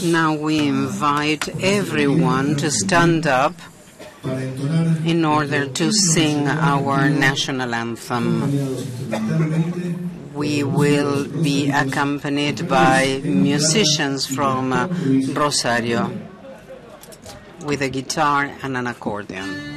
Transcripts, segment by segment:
Now we invite everyone to stand up in order to sing our national anthem. We will be accompanied by musicians from Rosario with a guitar and an accordion.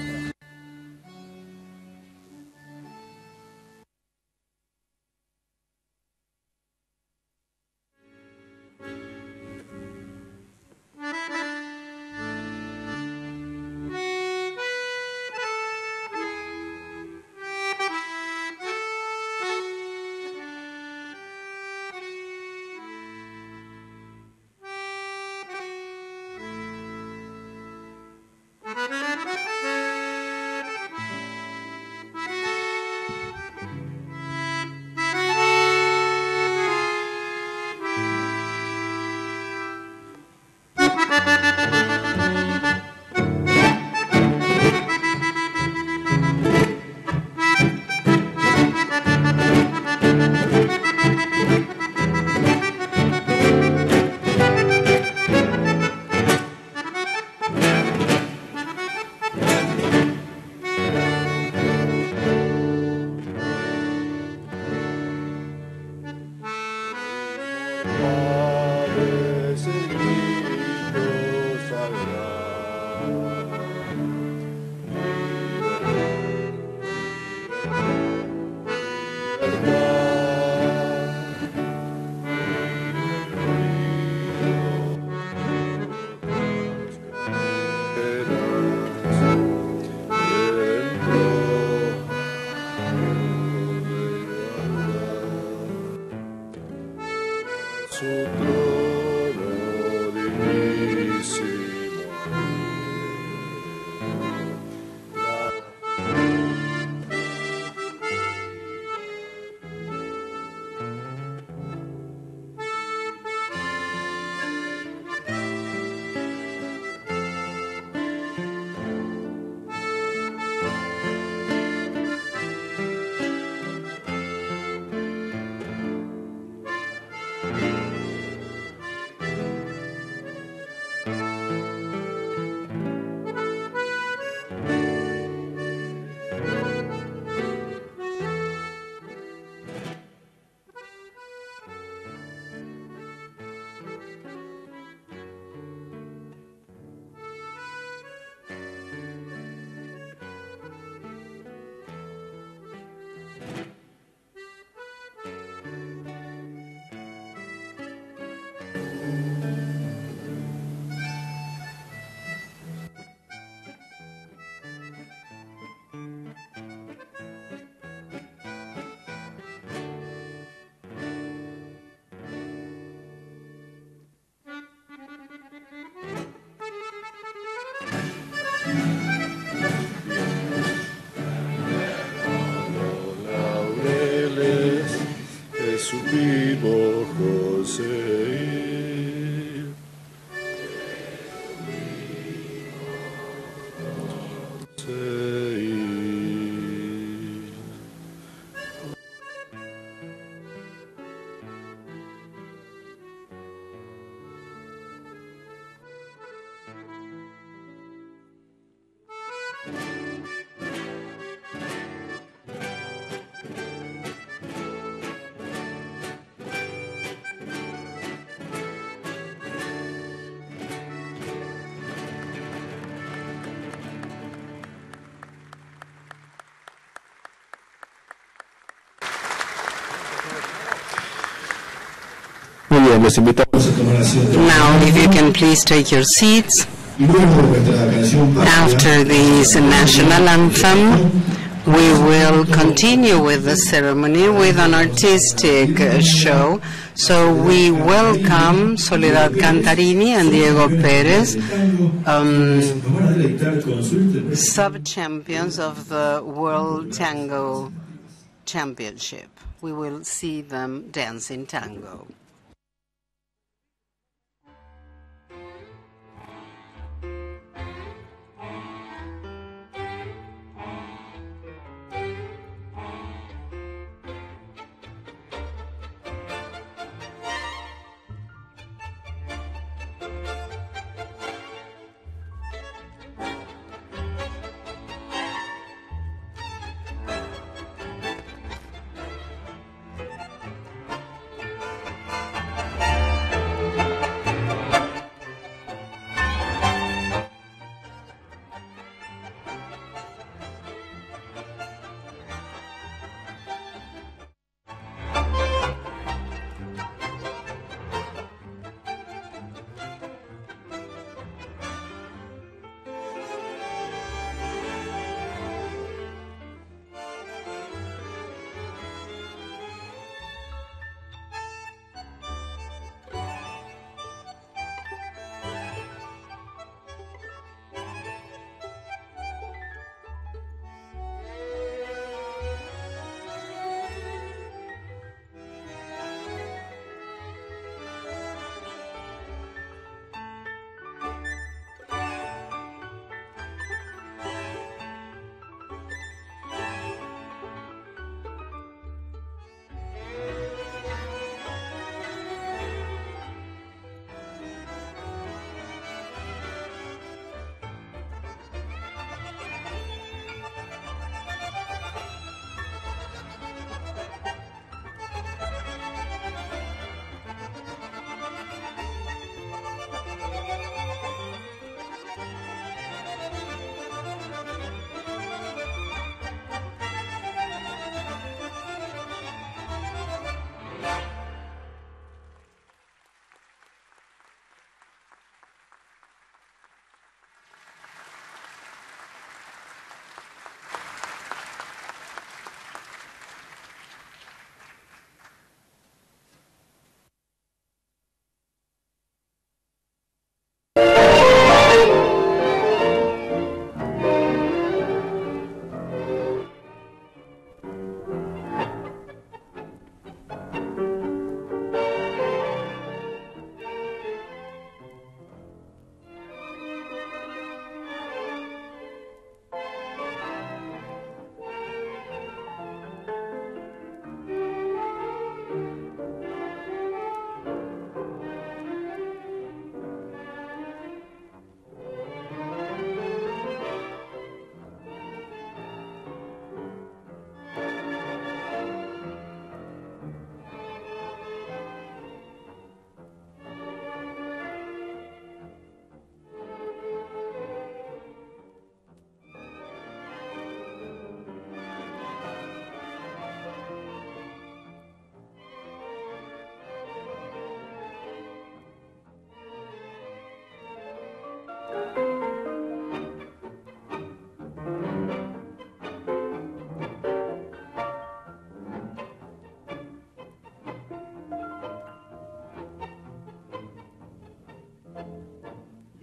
Now, if you can please take your seats. After this national anthem, we will continue with the ceremony with an artistic show. So we welcome Soledad Cantarini and Diego Perez, sub-champions of the World Tango Championship. We will see them dance in tango.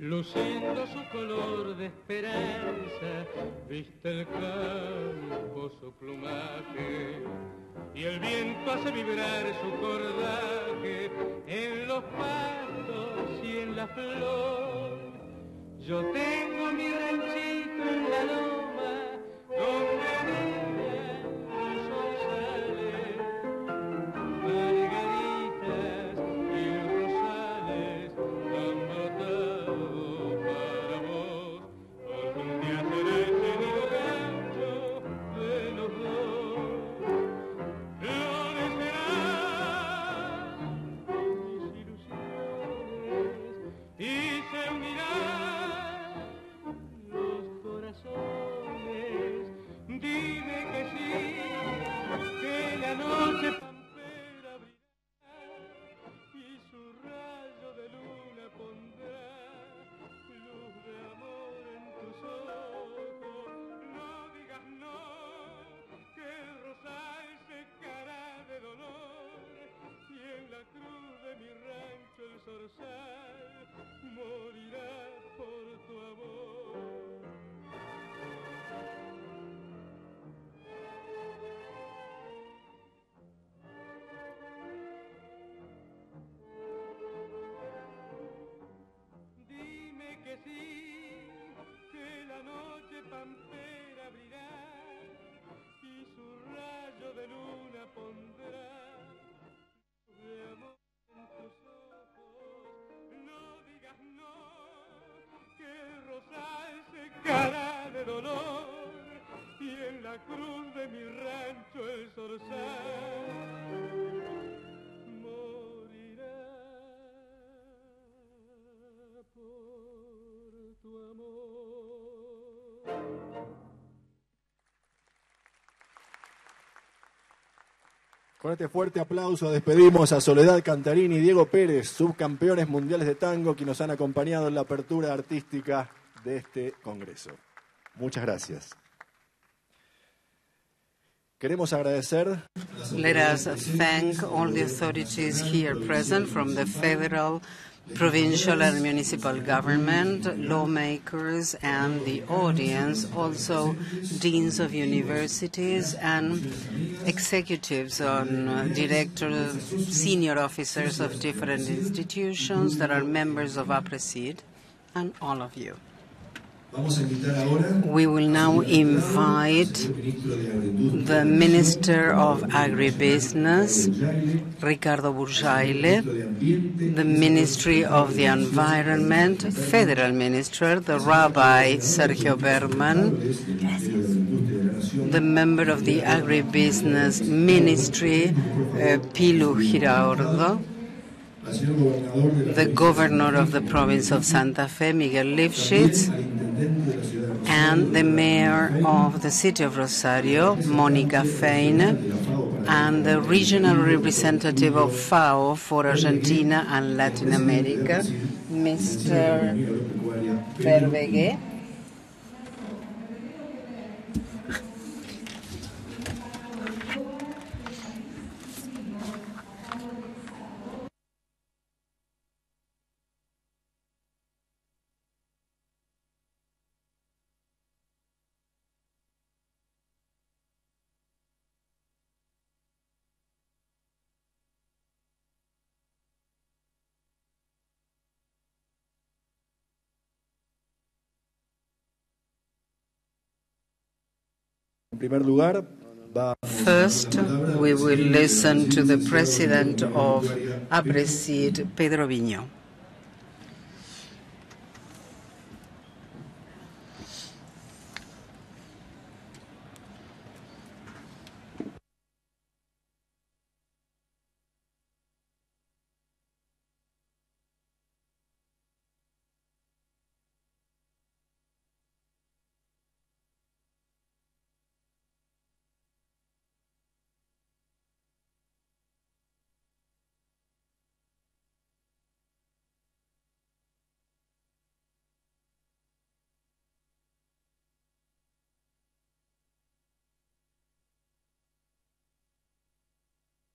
luciendo su color de esperanza, viste el campo su plumaje, y el viento hace vibrar su cordaje en los pastos y en la flor. Yo tengo mi ranchito en la loma, donde brillan los zorzales, margaritas y rosales han brotado para vos. Algún día será ese nido gancho de los dos. Florecerán mis ilusiones y se unirán los corazones. Dime que sí, que la noche pampera brillará y su rayo de luna pondrá luz de amor en tus ojos. No digas no, que el rosal secará de dolor y en la cruz de mi rancho el zorzal morirá por tu amor. Dime que sí, que la noche pampera abrirá y su rayo de luna pondrá de amor en tus ojos. No digas no, que el rosal secará de dolor y en la cruz de mi rancho el zorzal morirá por tu amor. Con este fuerte aplauso despedimos a Soledad Cantarini y Diego Pérez, subcampeones mundiales de tango, que nos han acompañado en la apertura artística de este congreso. Muchas gracias. Queremos agradecer. Let us thank all the authorities here present from the federal, provincial and municipal government, lawmakers and the audience, also deans of universities and executives on directors, senior officers of different institutions that are members of Aapresid, and all of you. We will now invite the Minister of Agribusiness, Ricardo Buryaile, the Ministry of the Environment, Federal Minister, the Rabbi Sergio Berman, the member of the Agribusiness Ministry, Pilu Giraordo, the Governor of the Province of Santa Fe, Miguel Lifschitz, and the Mayor of the City of Rosario, Mónica Fein, and the Regional Representative of FAO for Argentina and Latin America, Mr. Berdegue. En primer lugar, First, we will listen to the President of Aapresid, Pedro Vigneau.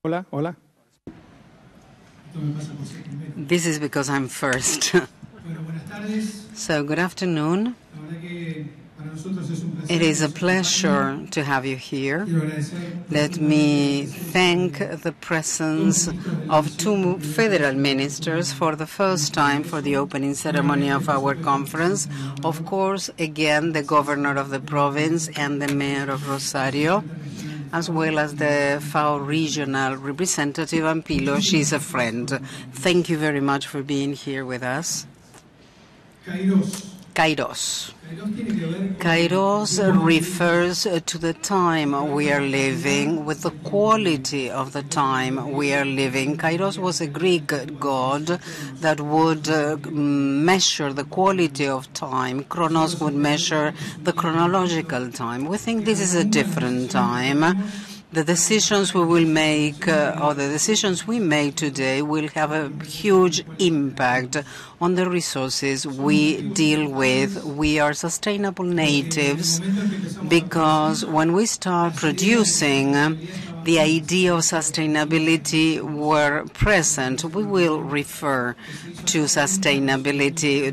Hola, hola. This is because I'm first. So, good afternoon. It is a pleasure to have you here. Let me thank the presence of two federal ministers for the first time for the opening ceremony of our conference. Of course, again, the governor of the province and the mayor of Rosario, as well as the FAO regional representative, Ampilo. She's a friend. Thank you very much for being here with us. Kairos. Kairos refers to the time we are living, with the quality of the time we are living. Kairos was a Greek god that would measure the quality of time. Chronos would measure the chronological time. We think this is a different time. The decisions we will make, or the decisions we make today, will have a huge impact on the resources we deal with. We are sustainable natives because when we start producing, the idea of sustainability were present. We will refer to sustainability.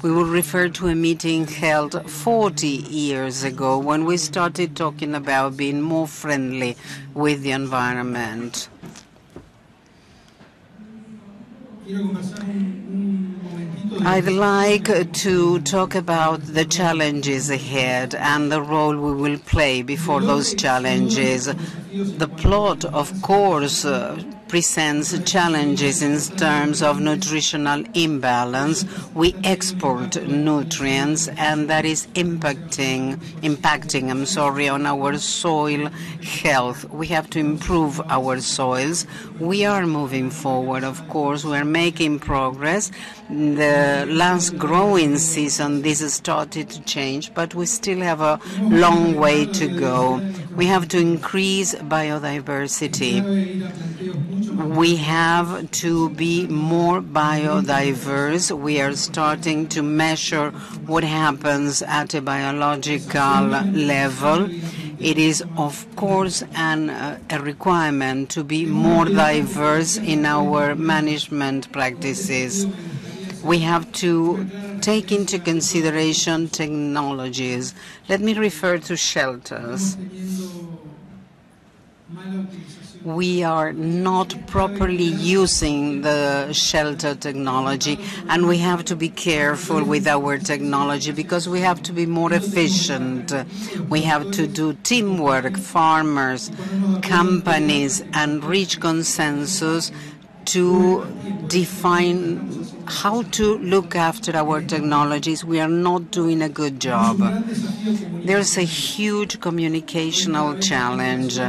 We will refer to a meeting held 40 years ago when we started talking about being more friendly with the environment. I'd like to talk about the challenges ahead and the role we will play before those challenges. The plot, of course, presents challenges in terms of nutritional imbalance. We export nutrients, and that is impacting on our soil health. We have to improve our soils. We are moving forward, of course. We are making progress. The last growing season, this has started to change, but we still have a long way to go. We have to increase biodiversity. We have to be more biodiverse. We are starting to measure what happens at a biological level. It is, of course, a requirement to be more diverse in our management practices. We have to take into consideration technologies. Let me refer to shelters. We are not properly using the shelter technology, and we have to be careful with our technology because we have to be more efficient. We have to do teamwork, farmers, companies, and reach consensus to define how to look after our technologies. We are not doing a good job. There's a huge communicational challenge.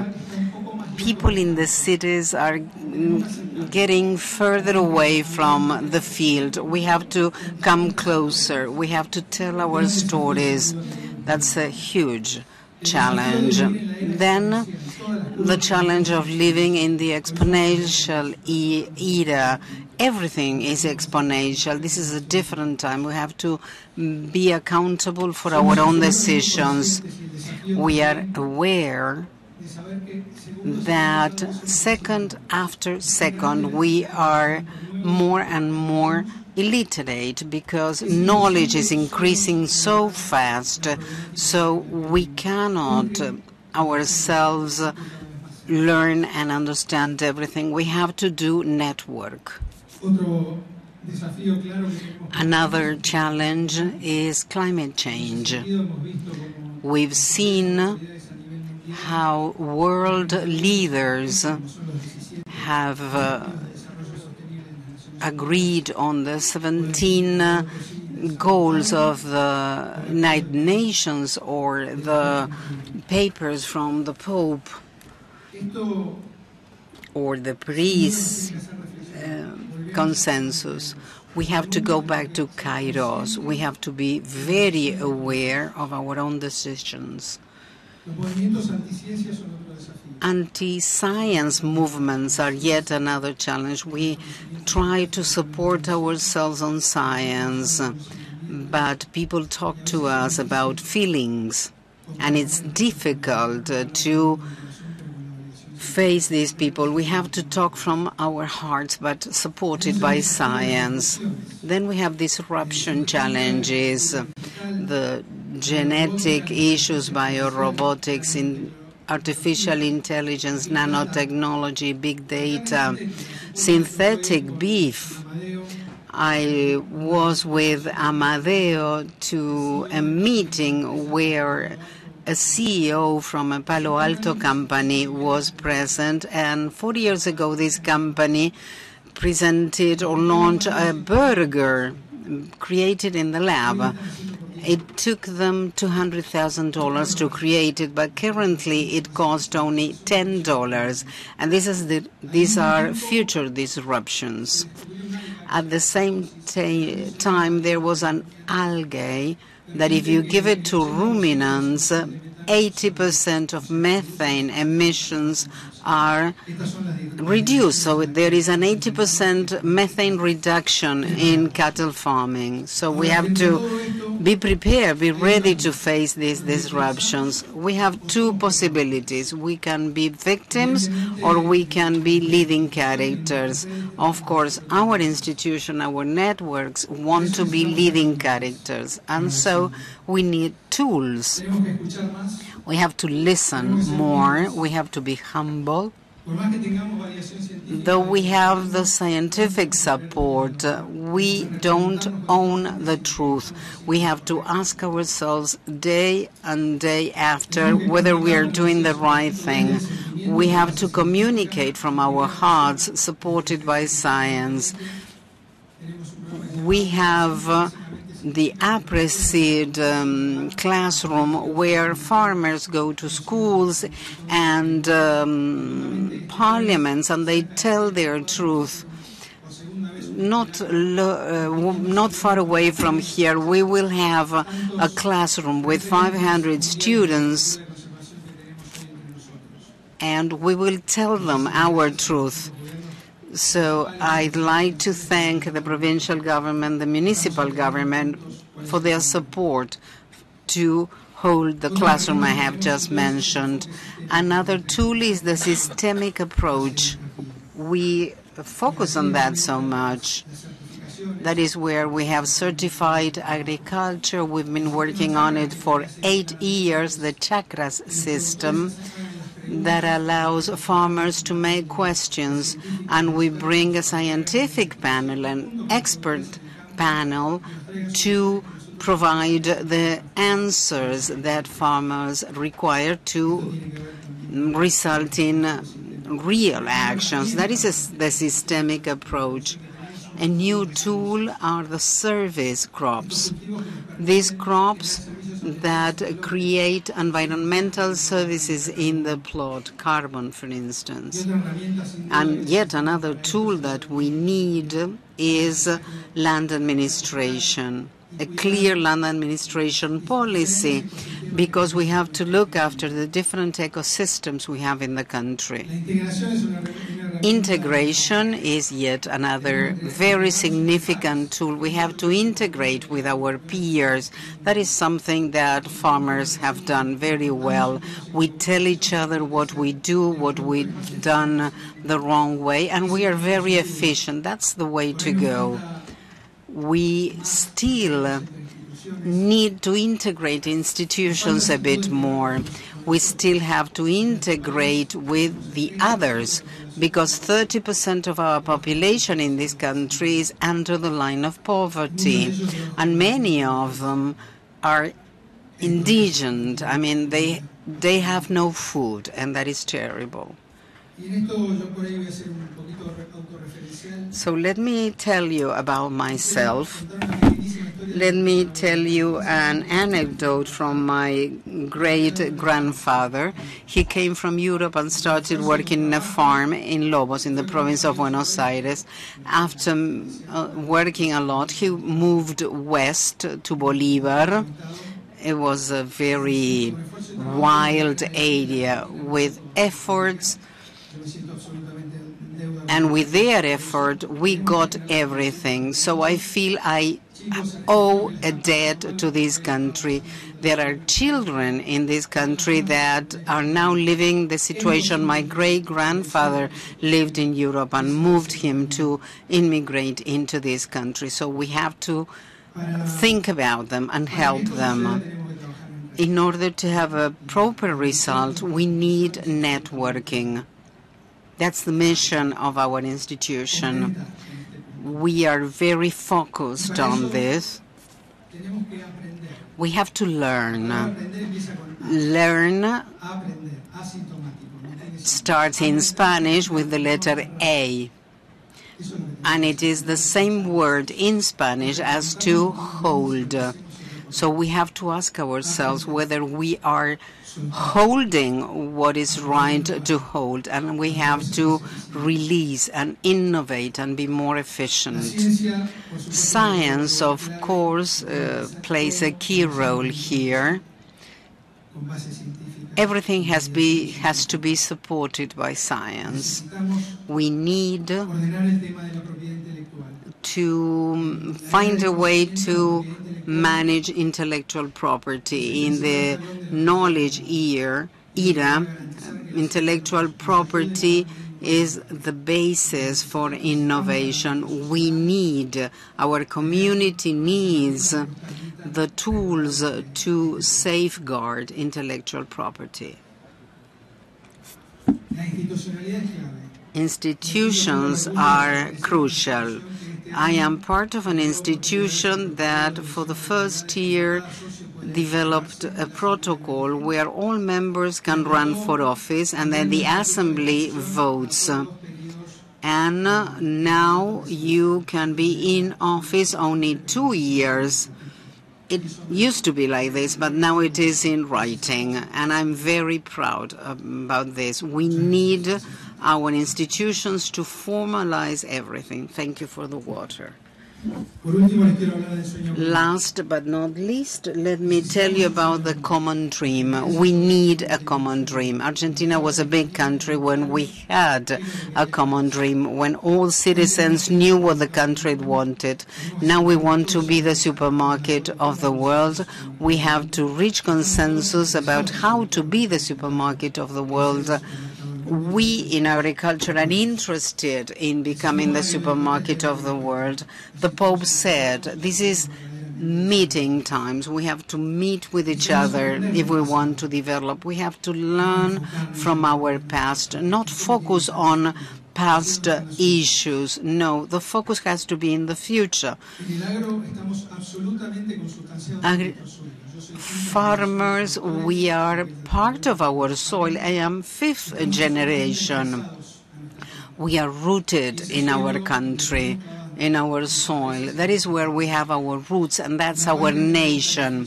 People in the cities are getting further away from the field. We have to come closer. We have to tell our stories. That's a huge challenge. Then the challenge of living in the exponential era. Everything is exponential. This is a different time. We have to be accountable for our own decisions. We are aware that second after second we are more and more illiterate because knowledge is increasing so fast, so we cannot ourselves learn and understand everything. We have to do network. Another challenge is climate change. We've seen how world leaders have agreed on the 17 goals of the United Nations or the papers from the Pope or the Paris consensus. We have to go back to Kairos. We have to be very aware of our own decisions. Anti-science movements are yet another challenge. We try to support ourselves on science, but people talk to us about feelings, and it's difficult to face these people. We have to talk from our hearts, but supported by science. Then we have disruption challenges, the genetic issues, biorobotics, artificial intelligence, nanotechnology, big data, synthetic beef. I was with Amadeo to a meeting where a CEO from a Palo Alto company was present, and 40 years ago this company presented or launched a burger created in the lab. It took them $200,000 to create it, but currently it cost only $10. And these are future disruptions. At the same time, there was an algae that if you give it to ruminants, 80% of methane emissions are reduced. So there is an 80% methane reduction in cattle farming. So we have to be prepared, be ready to face these disruptions. We have two possibilities. We can be victims or we can be leading characters. Of course, our institution, our networks want to be leading characters. And so we need tools. We have to listen more. We have to be humble. Though we have the scientific support, we don't own the truth. We have to ask ourselves day and day after whether we are doing the right thing. We have to communicate from our hearts, supported by science. We have the Aapresid classroom where farmers go to schools and parliaments and they tell their truth. Not far away from here, we will have a classroom with 500 students and we will tell them our truth. So I'd like to thank the provincial government, the municipal government for their support to hold the classroom I have just mentioned. Another tool is the systemic approach. We focus on that so much. That is where we have certified agriculture. We've been working on it for 8 years, the chakras system that allows farmers to make questions, and we bring a scientific panel, an expert panel, to provide the answers that farmers require to result in real actions. That is the systemic approach. A new tool are the service crops. These crops that create environmental services in the plot, carbon, for instance. And yet another tool that we need is land administration, a clear land administration policy, because we have to look after the different ecosystems we have in the country. Integration is yet another very significant tool. We have to integrate with our peers. That is something that farmers have done very well. We tell each other what we do, what we've done the wrong way, and we are very efficient. That's the way to go. We still need to integrate institutions a bit more. We still have to integrate with the others, because 30% of our population in this country is under the line of poverty, and many of them are indigent. I mean, they have no food, and that is terrible. So let me tell you about myself. Let me tell you an anecdote from my great-grandfather. He came from Europe and started working in a farm in Lobos in the province of Buenos Aires. After working a lot, he moved west to Bolívar. It was a very wild area with efforts. And with their effort, we got everything. So I feel I owe a debt to this country. There are children in this country that are now living the situation my great-grandfather lived in Europe and moved him to immigrate into this country. So we have to think about them and help them. In order to have a proper result, we need networking. That's the mission of our institution. We are very focused on this. We have to learn. Learn starts in Spanish with the letter A. And it is the same word in Spanish as to hold. So we have to ask ourselves whether we are holding what is right to hold, and we have to release and innovate and be more efficient. Science, of course, plays a key role here. Everything has to be supported by science. We need to find a way to manage intellectual property. In the knowledge era, intellectual property is the basis for innovation. We need, our community needs the tools to safeguard intellectual property. Institutions are crucial. I am part of an institution that for the first year developed a protocol where all members can run for office and then the assembly votes. And now you can be in office only 2 years. It used to be like this, but now it is in writing, and I'm very proud about this. We need our institutions to formalize everything. Thank you for the water. Last but not least, let me tell you about the common dream. We need a common dream. Argentina was a big country when we had a common dream, when all citizens knew what the country wanted. Now we want to be the supermarket of the world. We have to reach consensus about how to be the supermarket of the world. We in agriculture are interested in becoming the supermarket of the world. The Pope said this is meeting times. We have to meet with each other if we want to develop. We have to learn from our past, not focus on past issues. No, the focus has to be in the future. Farmers, we are part of our soil. I am 5th generation. We are rooted in our country, in our soil. That is where we have our roots, and that's our nation.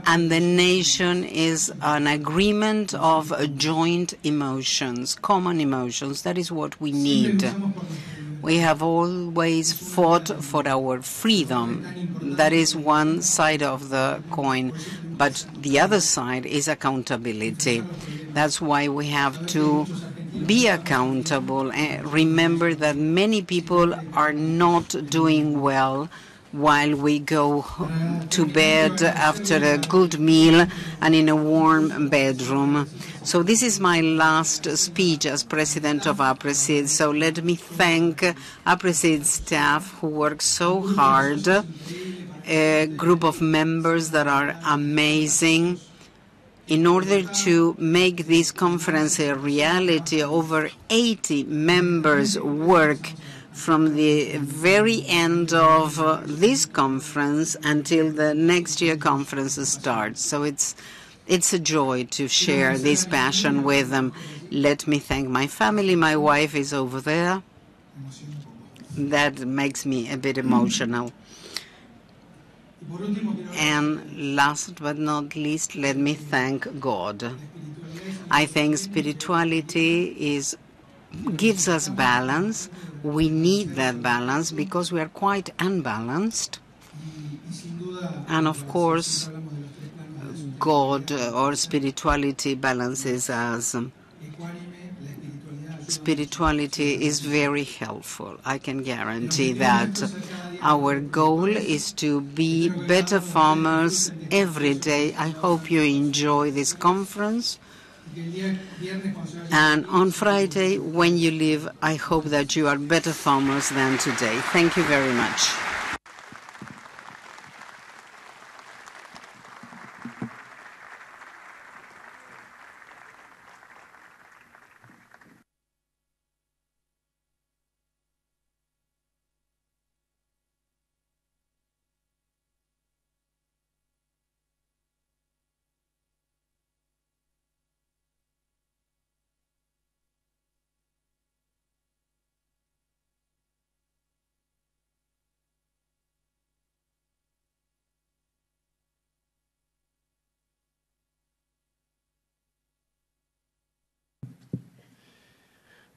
And the nation is an agreement of joint emotions, common emotions. That is what we need. We have always fought for our freedom. That is one side of the coin. But the other side is accountability. That's why we have to be accountable. Remember that many people are not doing well while we go to bed after a good meal and in a warm bedroom. So this is my last speech as president of Aapresid. So let me thank Aapresid staff who work so hard, a group of members that are amazing. In order to make this conference a reality, over 80 members work from the very end of this conference until the next year conference starts. So it's a joy to share this passion with them. Let me thank my family. My wife is over there. That makes me a bit emotional. And last but not least, let me thank God. I think spirituality gives us balance. We need that balance because we are quite unbalanced. And of course, God or spirituality balances us. spirituality is very helpful. I can guarantee that. Our goal is to be better farmers every day. I hope you enjoy this conference. And on Friday, when you leave, I hope that you are better farmers than today. Thank you very much.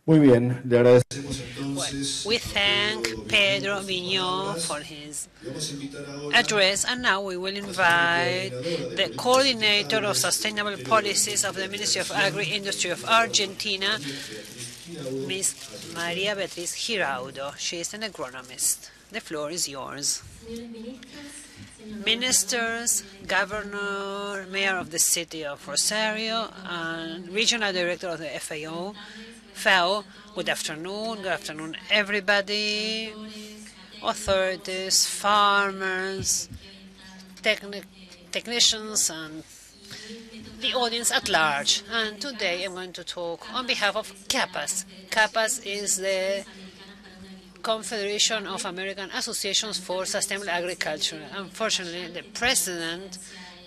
Muy bien, le agradecemos entonces. We thank Pedro Vigneau for his address, and now we will invite the coordinator of sustainable policies of the Ministry of AgroIndustria of Argentina, Ms. Maria Beatriz Giraudo. She is an agronomist. The floor is yours. Ministers, Governor, Mayor of the city of Rosario, and Regional Director of the FAO, good afternoon everybody, authorities, farmers, technicians, and the audience at large. And today I'm going to talk on behalf of CAAPAS. CAAPAS is the Confederation of American Associations for Sustainable Agriculture. Unfortunately, the president,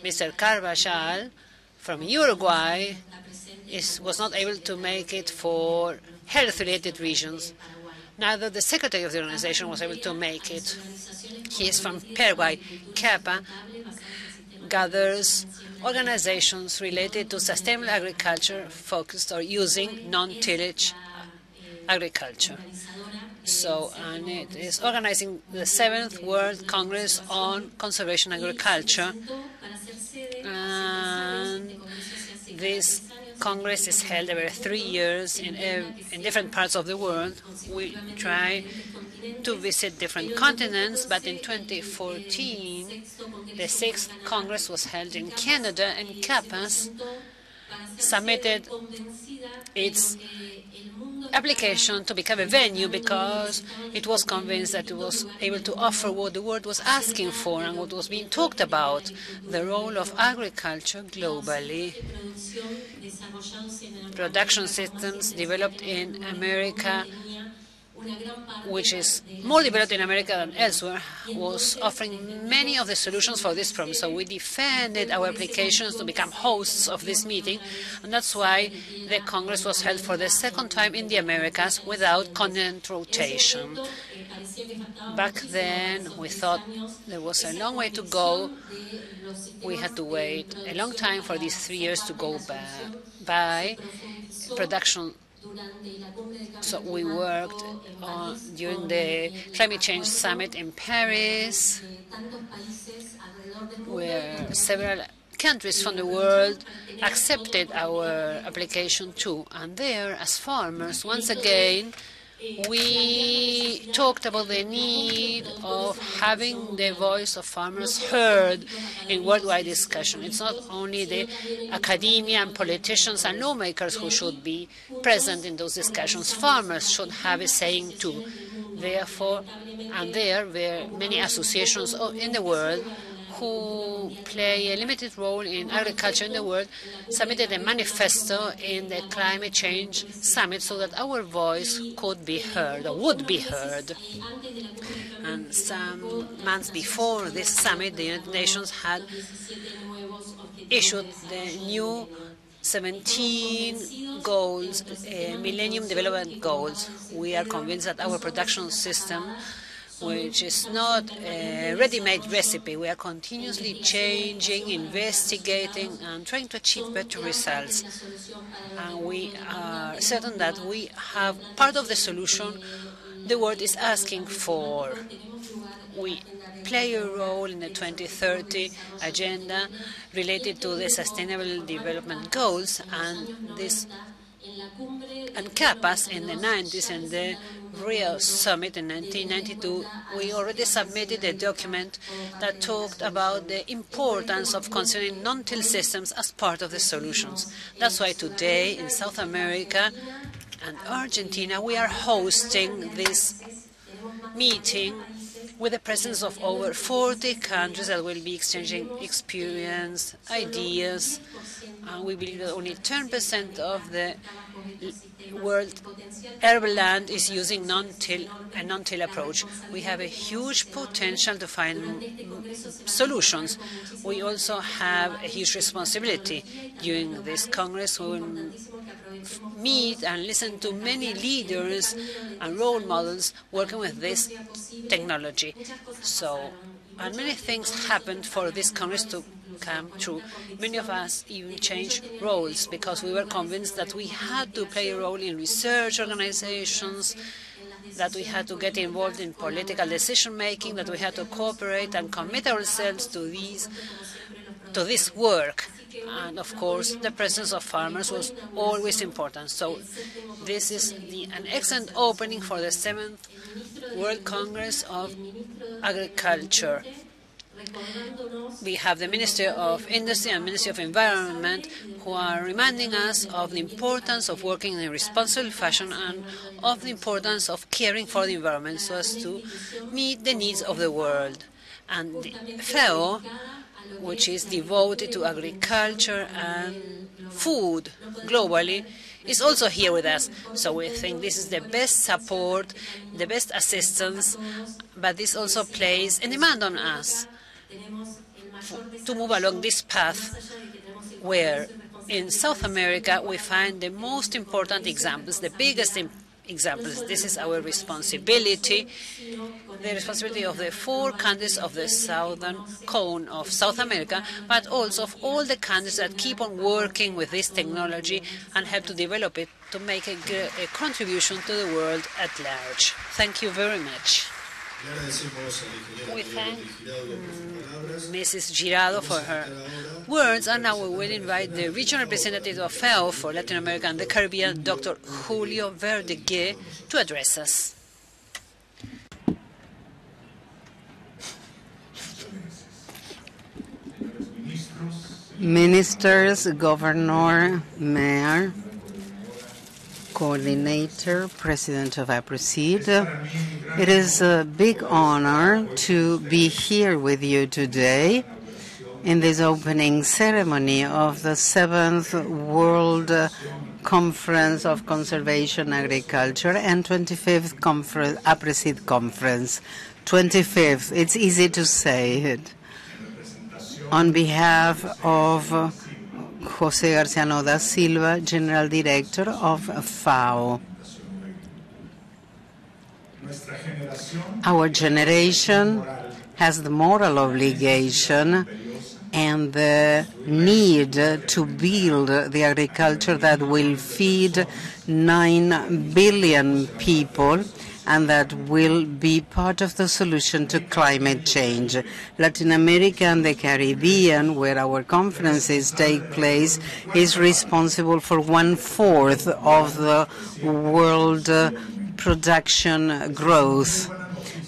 Mr. Carballal, from Uruguay, was not able to make it for health-related reasons. Neither the secretary of the organization was able to make it. He is from Paraguay. CAAPA gathers organizations related to sustainable agriculture focused or using non-tillage agriculture. And it is organizing the 7th World Congress on Conservation Agriculture. And this Congress is held every 3 years in different parts of the world. We try to visit different continents, but in 2014, the 6th Congress was held in Canada, and CAAPAS submitted its application to become a venue because it was convinced that it was able to offer what the world was asking for and what was being talked about, the role of agriculture globally. Production systems developed in America, which is more developed in America than elsewhere, was offering many of the solutions for this problem. So we defended our applications to become hosts of this meeting, and that's why the Congress was held for the 2nd time in the Americas without continent rotation. Back then, we thought there was a long way to go. We had to wait a long time for these 3 years to go by. Production. So we worked during the Climate Change Summit in Paris, where several countries from the world accepted our application too. And there, as farmers, once again, we talked about the need of having the voice of farmers heard in worldwide discussion. It's not only the academia and politicians and lawmakers who should be present in those discussions. Farmers should have a saying too. Therefore, and there were many associations in the world who play a limited role in agriculture in the world, submitted a manifesto in the Climate Change Summit so that our voice could be heard, or would be heard. And some months before this summit, the United Nations had issued the new 17 goals, Millennium Development Goals. We are convinced that our production system, which is not a ready-made recipe. We are continuously changing, investigating, and trying to achieve better results. And we are certain that we have part of the solution the world is asking for. We play a role in the 2030 agenda related to the Sustainable Development Goals, and this And CAAPAS in the 90s and the Rio Summit in 1992, we already submitted a document that talked about the importance of considering non-till systems as part of the solutions. That's why today in South America and Argentina we are hosting this meeting with the presence of over 40 countries that will be exchanging experience, ideas. We believe that only 10% of the world arable land is using a non-till approach. We have a huge potential to find solutions. We also have a huge responsibility. During this Congress, we will meet and listen to many leaders and role models working with this technology. And many things happened for this Congress to come true. Many of us even changed roles because we were convinced that we had to play a role in research organizations, that we had to get involved in political decision-making, that we had to cooperate and commit ourselves to this work. And of course, the presence of farmers was always important. So this is an excellent opening for the 7th World Congress of Agriculture. We have the Minister of Industry and Ministry of Environment who are reminding us of the importance of working in a responsible fashion and of the importance of caring for the environment so as to meet the needs of the world. And the FAO, which is devoted to agriculture and food globally, is also here with us. So we think this is the best support, the best assistance, but this also places a demand on us to move along this path where in South America we find the most important examples, the biggest examples. This is our responsibility, the responsibility of the 4 countries of the southern cone of South America, but also of all the countries that keep on working with this technology and help to develop it to make a contribution to the world at large. Thank you very much. We thank Mrs. Girado for her words, and now we will invite the regional representative of FAO for Latin America and the Caribbean, Dr. Julio Berdegue, to address us. Ministers, Governor, Mayor, Coordinator, President of Aapresid. It is a big honor to be here with you today in this opening ceremony of the 7th World Conference of Conservation Agriculture and 25th Aapresid Conference. 25th, it's easy to say it. On behalf of José Garciano da Silva, General Director of FAO. Our generation has the moral obligation and the need to build the agriculture that will feed 9 billion people and that will be part of the solution to climate change. Latin America and the Caribbean, where our conferences take place, is responsible for 1/4 of the world production growth.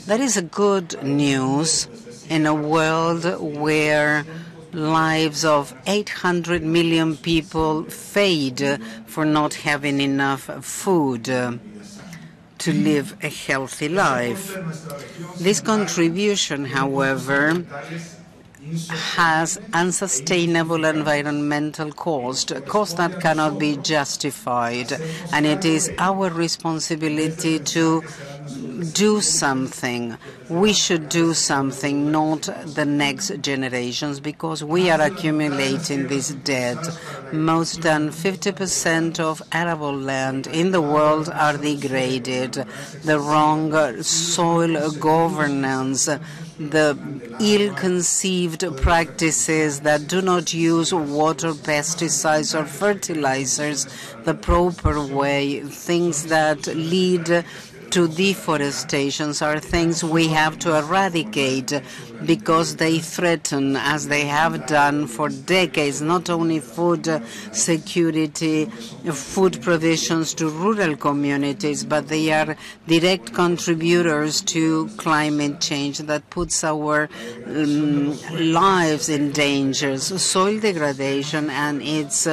That is a good news in a world where lives of 800 million people fade for not having enough food to live a healthy life. This contribution, however, has unsustainable environmental cost, a cost that cannot be justified, and it is our responsibility to do something. We should do something, not the next generations, because we are accumulating this debt. Most than 50% of arable land in the world are degraded. The wrong soil governance, the ill-conceived practices that do not use water, pesticides, or fertilizers the proper way, things that lead to deforestation are things we have to eradicate because they threaten, as they have done for decades, not only food security, food provisions to rural communities, but they are direct contributors to climate change that puts our lives in danger. Soil degradation and its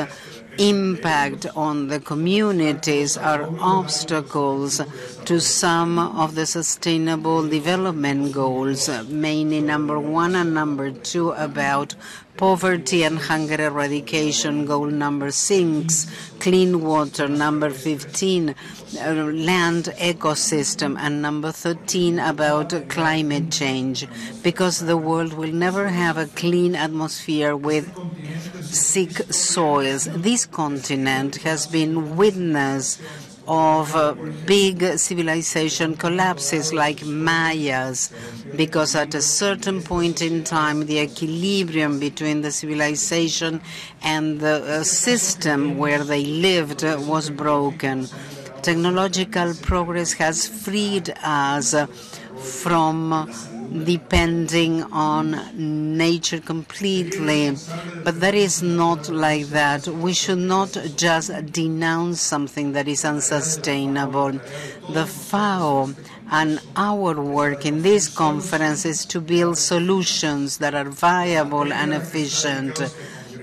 impact on the communities are obstacles to some of the sustainable development goals, mainly number 1 and number 2 about poverty and hunger eradication, goal number 6, clean water, number 15, land ecosystem, and number 13 about climate change, because the world will never have a clean atmosphere with sick soils. This continent has been witness of big civilization collapses like Mayas, because at a certain point in time the equilibrium between the civilization and the system where they lived was broken. Technological progress has freed us from depending on nature completely, but that is not like that. We should not just denounce something that is unsustainable. The FAO and our work in this conference is to build solutions that are viable and efficient.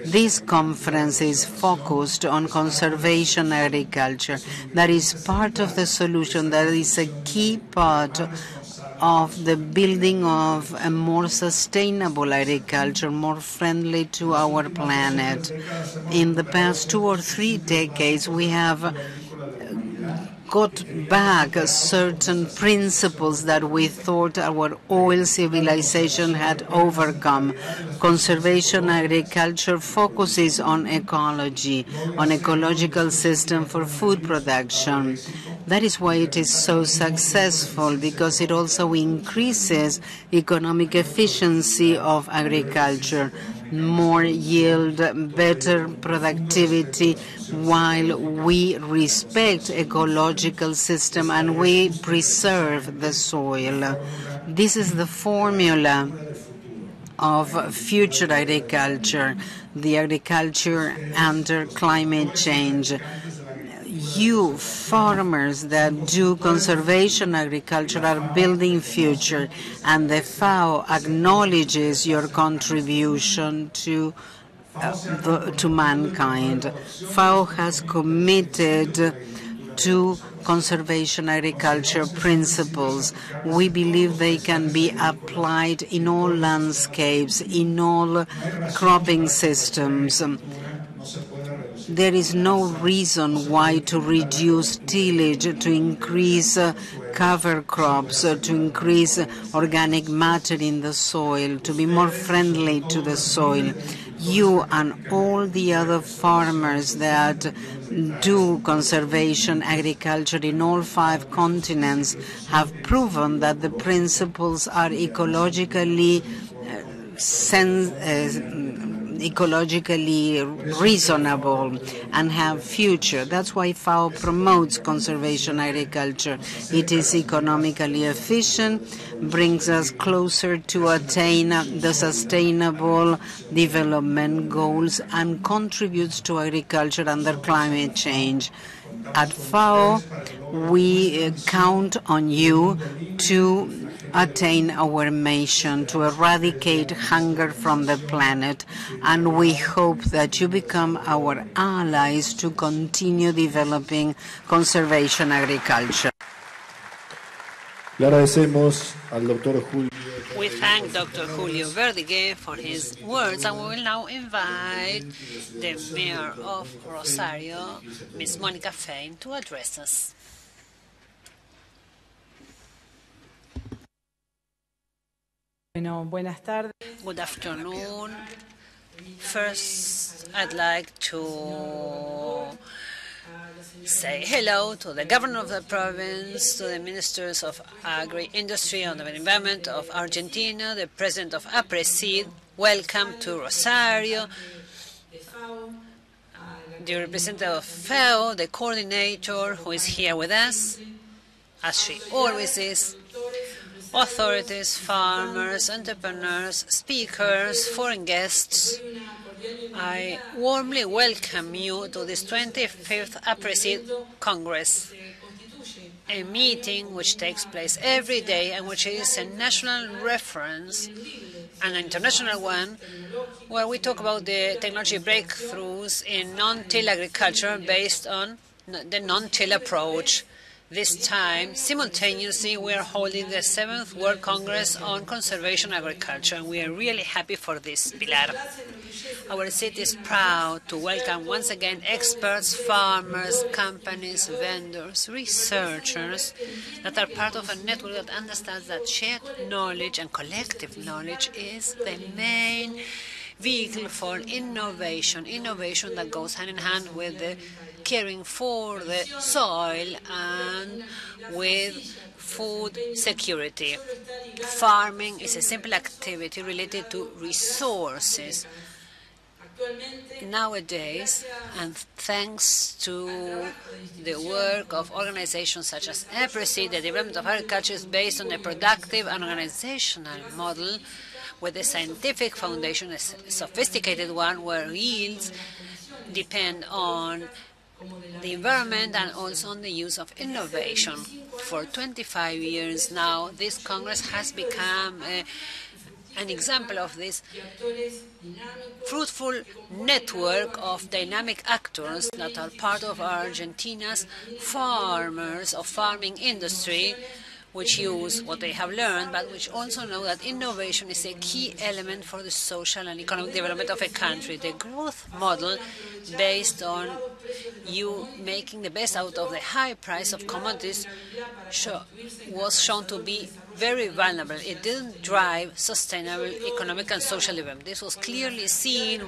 This conference is focused on conservation agriculture. That is part of the solution. That is a key part of the building of a more sustainable agriculture, more friendly to our planet. In the past 2 or 3 decades, we have got back certain principles that we thought our oil civilization had overcome. Conservation agriculture focuses on ecology, on ecological system for food production. That is why it is so successful, because it also increases economic efficiency of agriculture, more yield, better productivity, while we respect ecological system and we preserve the soil. This is the formula of future agriculture, the agriculture under climate change. You farmers that do conservation agriculture are building future, and the FAO acknowledges your contribution to mankind. FAO has committed to conservation agriculture principles. We believe they can be applied in all landscapes, in all cropping systems. There is no reason why to reduce tillage, to increase cover crops, to increase organic matter in the soil, to be more friendly to the soil. You and all the other farmers that do conservation agriculture in all 5 continents have proven that the principles are ecologically reasonable and have future. That's why FAO promotes conservation agriculture. It is economically efficient, brings us closer to attain the sustainable development goals, and contributes to agriculture under climate change. At FAO, we count on you to attain our mission, to eradicate hunger from the planet, and we hope that you become our allies to continue developing conservation agriculture. Le agradecemos al doctor Julio. We thank Dr. Julio Berdegue for his words, and we will now invite the Mayor of Rosario, Ms. Mónica Fein, to address us. Good afternoon. First, I'd like to say hello to the governor of the province, to the ministers of AgroIndustria and the environment of Argentina, the president of Aapresid. Welcome to Rosario. The representative of FAO, the coordinator who is here with us, as she always is, authorities, farmers, entrepreneurs, speakers, foreign guests, I warmly welcome you to this 25th Aapresid Congress, a meeting which takes place every day and which is a national reference, an international one, where we talk about the technology breakthroughs in non-till agriculture based on the non-till approach. This time, simultaneously, we are holding the 7th World Congress on Conservation Agriculture, and we are really happy for this, Pilar. Our city is proud to welcome once again experts, farmers, companies, vendors, researchers that are part of a network that understands that shared knowledge and collective knowledge is the main vehicle for innovation that goes hand in hand with the caring for the soil and with food security. Farming is a simple activity related to resources. Nowadays, and thanks to the work of organizations such as Aapresid, the development of agriculture is based on a productive and organizational model with a scientific foundation, a sophisticated one, where yields depend on the environment and also on the use of innovation. For 25 years now, this Congress has become an example of this fruitful network of dynamic actors that are part of Argentina's farmers of farming industry, which use what they have learned, but which also know that innovation is a key element for the social and economic development of a country. The growth model, based on you making the best out of the high price of commodities, was shown to be very vulnerable. It didn't drive sustainable economic and social development. This was clearly seen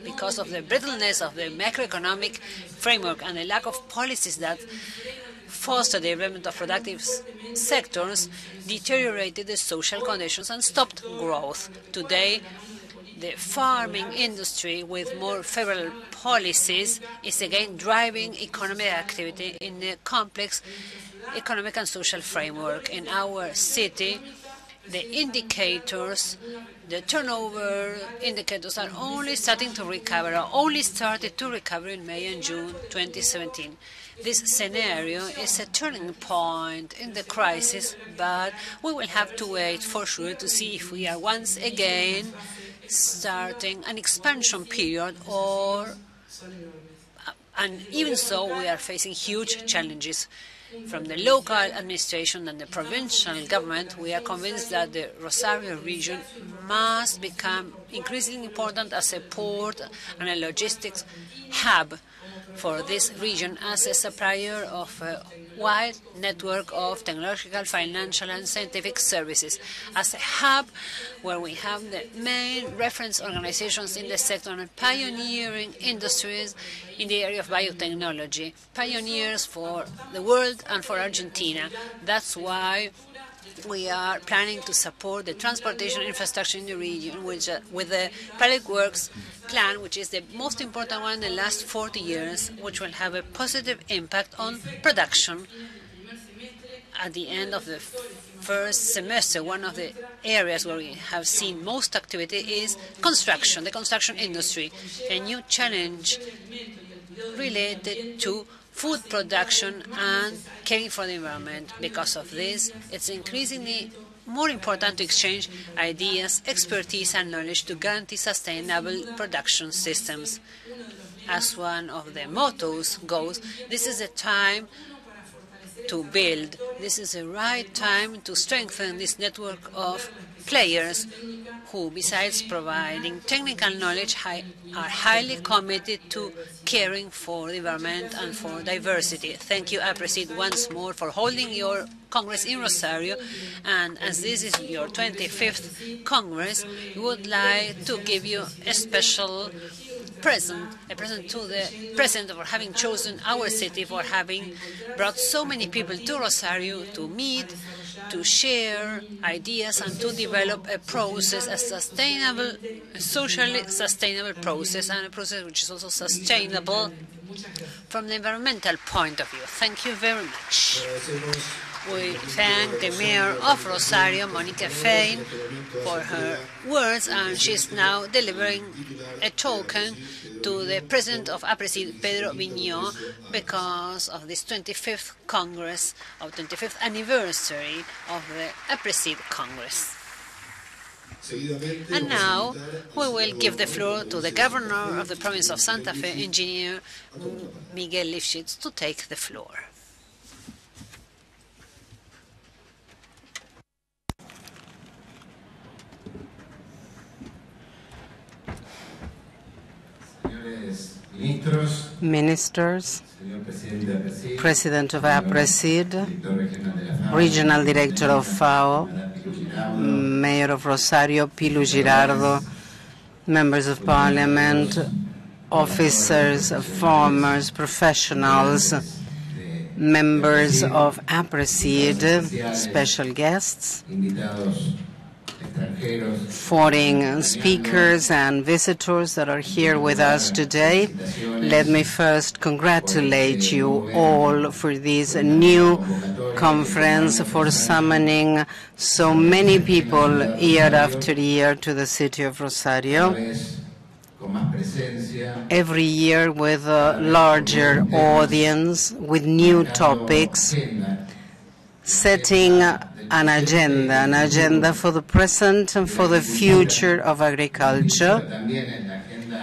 because of the brittleness of the macroeconomic framework and the lack of policies that foster the development of productive sectors, deteriorated the social conditions and stopped growth. Today, the farming industry, with more favorable policies, is again driving economic activity in a complex economic and social framework. In our city, the indicators, the turnover indicators are only starting to recover, or only started to recover in May and June 2017. This scenario is a turning point in the crisis, but we will have to wait for sure to see if we are once again starting an expansion period, and even so we are facing huge challenges. From the local administration and the provincial government, we are convinced that the Rosario region must become increasingly important as a port and a logistics hub for this region, as a supplier of a wide network of technological, financial, and scientific services, as a hub where we have the main reference organizations in the sector and pioneering industries in the area of biotechnology, pioneers for the world and for Argentina. That's why we are planning to support the transportation infrastructure in the region, with the public works plan, which is the most important one in the last 40 years, which will have a positive impact on production. At the end of the first semester, one of the areas where we have seen most activity is construction, the construction industry, a new challenge related to food production and caring for the environment. Because of this, it's increasingly more important to exchange ideas, expertise, and knowledge to guarantee sustainable production systems. As one of the mottos goes, this is a time to build. This is the right time to strengthen this network of players who, besides providing technical knowledge, are highly committed to caring for the environment and for diversity. Thank you, Aapresid, once more for holding your Congress in Rosario. And as this is your 25th Congress, we would like to give you a special present, a present to the President for having chosen our city, for having brought so many people to Rosario to meet to share ideas and to develop a process, a sustainable, a socially sustainable process, and a process which is also sustainable from the environmental point of view. Thank you very much. We thank the Mayor of Rosario, Monica Fein, for her words, and she's now delivering a token to the President of Aapresid, Pedro Vigneau, because of this 25th Congress, or 25th anniversary of the Aapresid Congress. And now we will give the floor to the Governor of the province of Santa Fe, Engineer Miguel Lifschitz, to take the floor. Ministers, President of Aapresid, Regional Director of FAO, Mayor of Rosario, Pilu Girardo, Members of Parliament, officers, farmers, professionals, members of Aapresid, special guests, foreign speakers and visitors that are here with us today. Let me first congratulate you all for this new conference, for summoning so many people year after year to the city of Rosario, every year with a larger audience, with new topics, setting an agenda for the present and for the future of agriculture,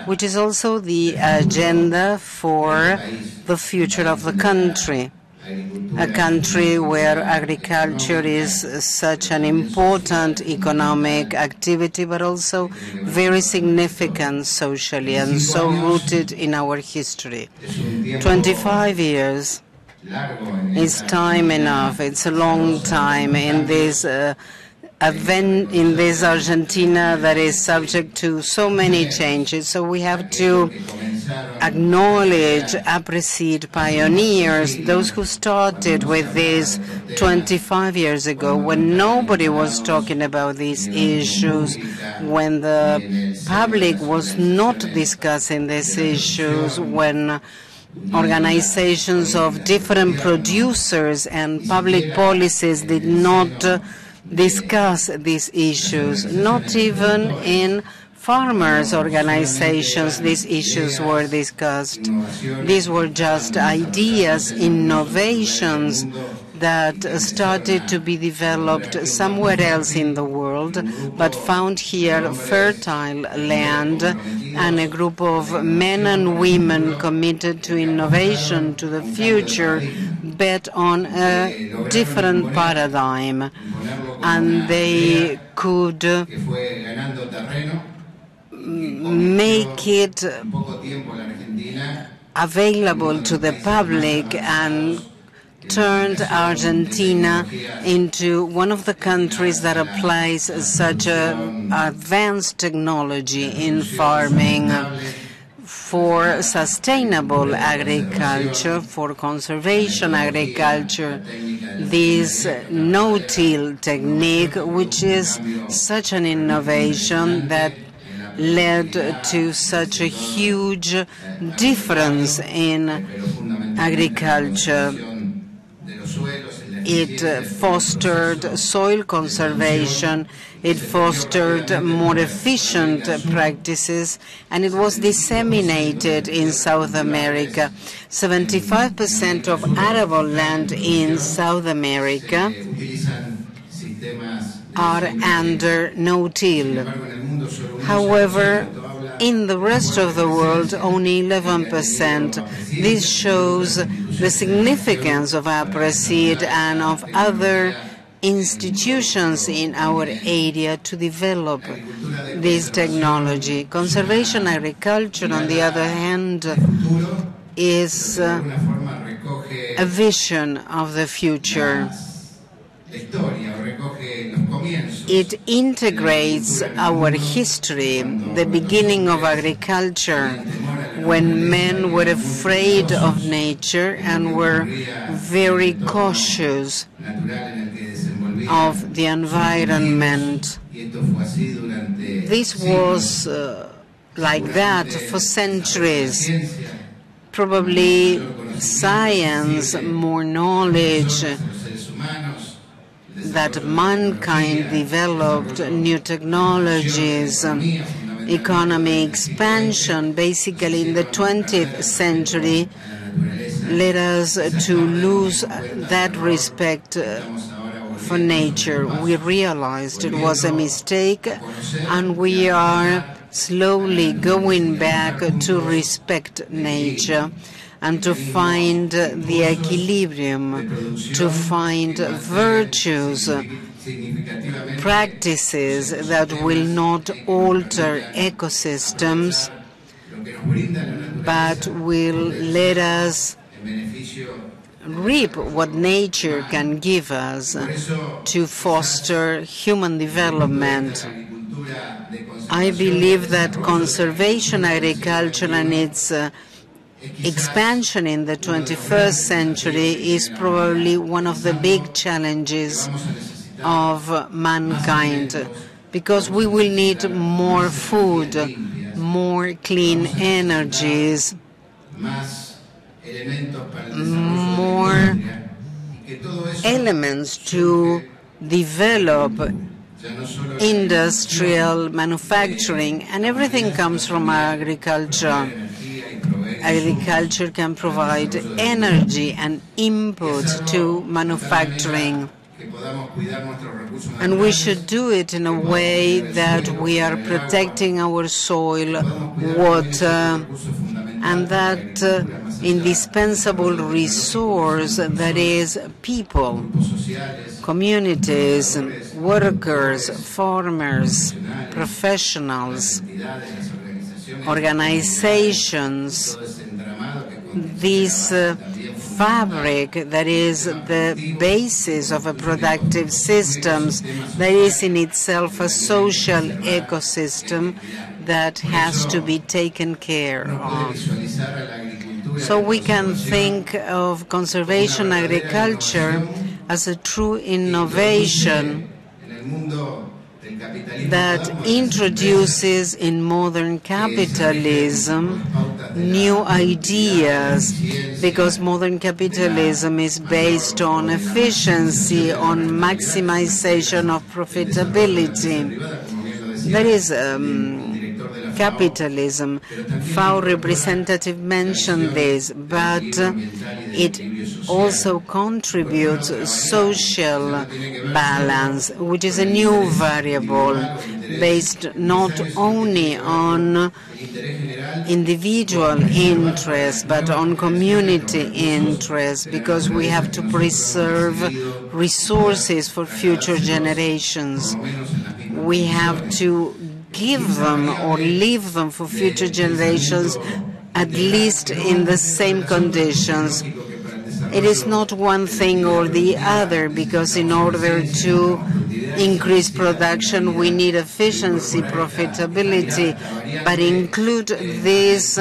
which is also the agenda for the future of the country, a country where agriculture is such an important economic activity, but also very significant socially and so rooted in our history. 25 years is time enough. It's a long time in this event, in this Argentina that is subject to so many changes. So we have to acknowledge Aapresid pioneers, those who started with this 25 years ago, when nobody was talking about these issues, when the public was not discussing these issues, when organizations of different producers and public policies did not discuss these issues. Not even in farmers' organizations these issues were discussed. These were just ideas, innovations that started to be developed somewhere else in the world, but found here fertile land and a group of men and women committed to innovation, to the future, bet on a different paradigm. And they could make it available to the public and turned Argentina into one of the countries that applies such advanced technology in farming for sustainable agriculture, for conservation agriculture, this no-till technique, which is such an innovation that led to such a huge difference in agriculture. It fostered soil conservation, it fostered more efficient practices, and it was disseminated in South America. 75% of arable land in South America are under no-till. However, in the rest of the world, only 11%. This shows the significance of Aapresid and of other institutions in our area to develop this technology. Conservation agriculture, on the other hand, is a vision of the future. It integrates our history, the beginning of agriculture, when men were afraid of nature and were very cautious of the environment. This was like that for centuries. Probably science, more knowledge, that mankind developed new technologies, economy expansion, basically in the 20th century, led us to lose that respect for nature. We realized it was a mistake, and we are slowly going back to respect nature and to find the equilibrium, to find virtues, practices that will not alter ecosystems, but will let us reap what nature can give us to foster human development. I believe that conservation agriculture and its expansion in the 21st century is probably one of the big challenges of mankind, because we will need more food, more clean energies, more elements to develop industrial manufacturing, and everything comes from agriculture. Agriculture can provide energy and input to manufacturing, and we should do it in a way that we are protecting our soil, water, and that indispensable resource that is people, communities, workers, farmers, professionals, organizations, this fabric that is the basis of a productive system, that is in itself a social ecosystem that has to be taken care of. So we can think of conservation agriculture as a true innovation that introduces in modern capitalism new ideas, because modern capitalism is based on efficiency, on maximization of profitability. That is capitalism. FAO representative mentioned this, but it also contributes social balance, which is a new variable based not only on individual interest but on community interest, because we have to preserve resources for future generations. We have to give them or leave them for future generations at least in the same conditions. It is not one thing or the other, because in order to increase production we need efficiency, profitability, but include this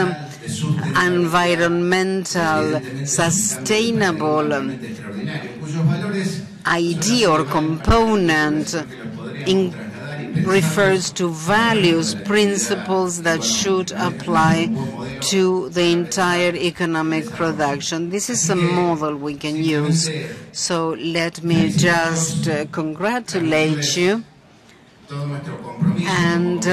environmental, sustainable idea or component refers to values, principles that should apply to the entire economic production. This is a model we can use. So let me just congratulate you and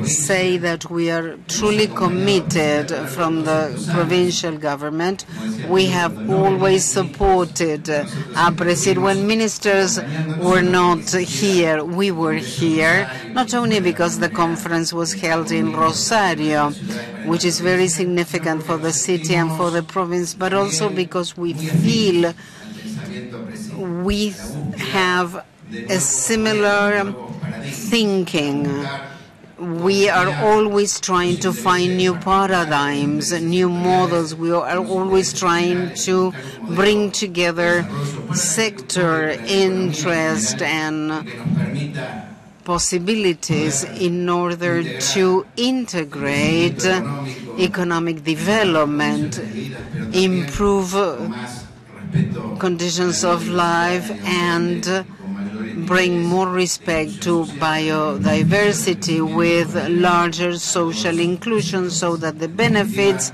say that we are truly committed from the provincial government. We have always supported Aapresid. When ministers were not here, we were here, not only because the conference was held in Rosario, which is very significant for the city and for the province, but also because we feel we have a similar thinking. We are always trying to find new paradigms, new models. We are always trying to bring together sector interest and possibilities in order to integrate economic development, improve conditions of life, and bring more respect to biodiversity with larger social inclusion so that the benefits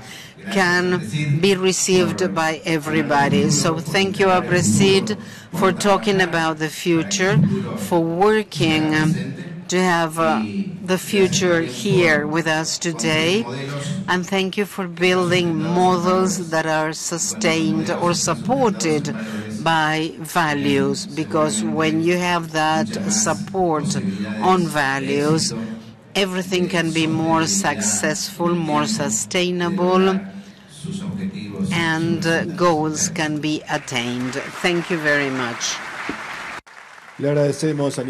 can be received by everybody. So thank you, Aapresid, for talking about the future, for working to have the future here with us today, and thank you for building models that are sustained or supported by values, because when you have that support on values, everything can be more successful, more sustainable, and goals can be attained. Thank you very much. Le agradecemos a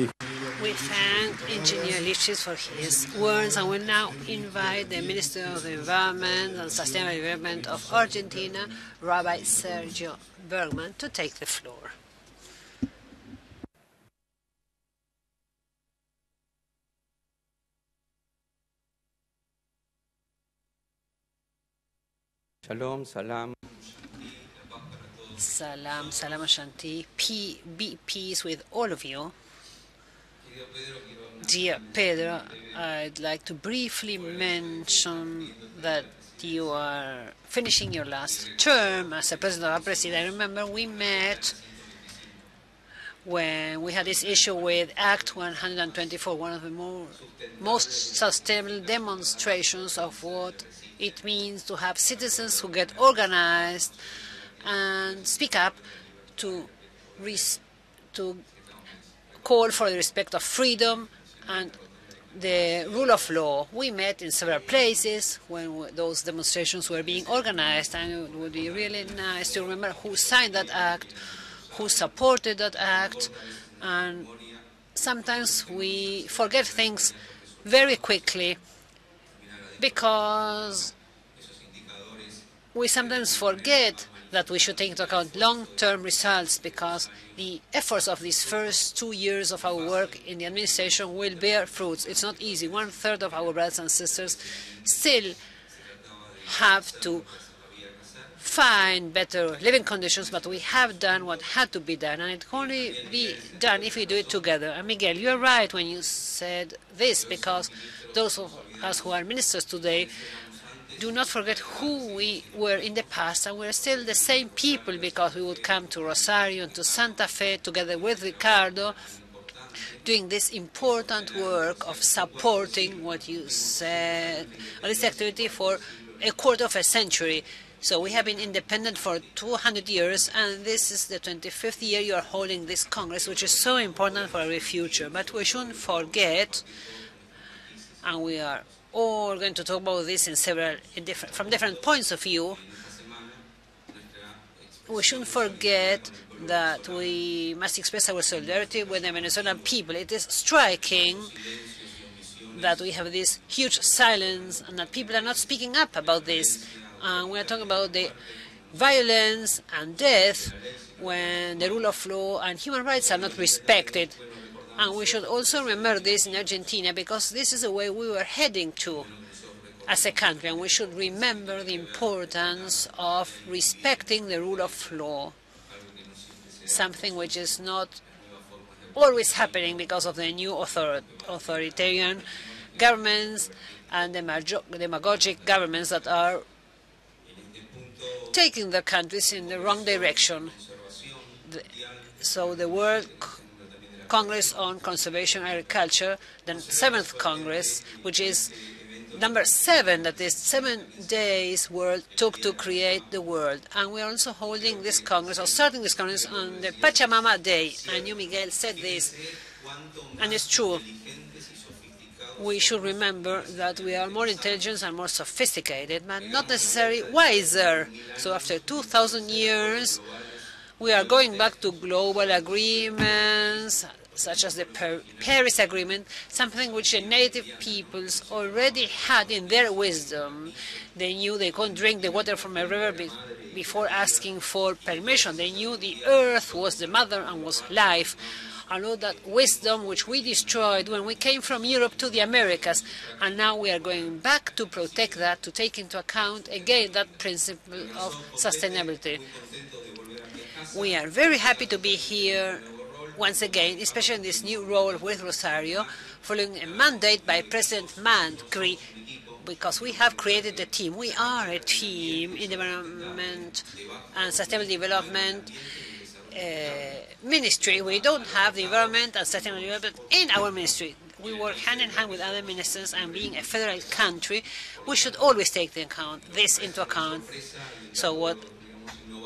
We thank Engineer Lifschitz for his words, and will now invite the Minister of the Environment and Sustainable Development of Argentina, Rabbi Sergio Bergman, to take the floor. Shalom, salam. Salam, salam Ashanti. Be peace with all of you. Dear Pedro, I'd like to briefly mention that you are finishing your last term as a president of Aapresid. I remember we met when we had this issue with Act 124, one of the most sustainable demonstrations of what it means to have citizens who get organized and speak up to call for the respect of freedom and the rule of law. We met in several places when those demonstrations were being organized, and it would be really nice to remember who signed that act, who supported that act, and sometimes we forget things very quickly because we sometimes forget that we should take into account long-term results, because the efforts of these first 2 years of our work in the administration will bear fruits. It's not easy. 1/3 of our brothers and sisters still have to find better living conditions, but we have done what had to be done, and it can only be done if we do it together. And Miguel, you're right when you said this, because those of us who are ministers today do not forget who we were in the past, and we're still the same people, because we would come to Rosario and to Santa Fe together with Ricardo, doing this important work of supporting what you said on this activity for a quarter of a century. So we have been independent for 200 years, and this is the 25th year you are holding this Congress, which is so important for our future. But we shouldn't forget, and we are all going to talk about this from different points of view, we shouldn't forget that we must express our solidarity with the Venezuelan people. It is striking that we have this huge silence and that people are not speaking up about this. We are talking about the violence and death when the rule of law and human rights are not respected. And we should also remember this in Argentina, because this is the way we were heading to as a country, and we should remember the importance of respecting the rule of law, something which is not always happening because of the new authoritarian governments and demagogic governments that are taking their countries in the wrong direction. So the World Congress on Conservation Agriculture, the 7th Congress, which is number 7, that is 7 days world took to create the world. And we are also holding this Congress, or starting this Congress, on the Pachamama Day. And you, Miguel, said this, and it's true. We should remember that we are more intelligent and more sophisticated, but not necessarily wiser. So after 2,000 years, we are going back to global agreements, such as the Paris Agreement, something which the native peoples already had in their wisdom. They knew they couldn't drink the water from a river before asking for permission. They knew the earth was the mother and was life. And all that wisdom which we destroyed when we came from Europe to the Americas. And now we are going back to protect that, to take into account again that principle of sustainability. We are very happy to be here once again, especially in this new role with Rosario, following a mandate by President Macri, because we have created a team. We are a team in Environment and Sustainable Development Ministry. We don't have the Environment and Sustainable Development in our ministry. We work hand in hand with other ministers, and being a federal country, we should always take this into account. So what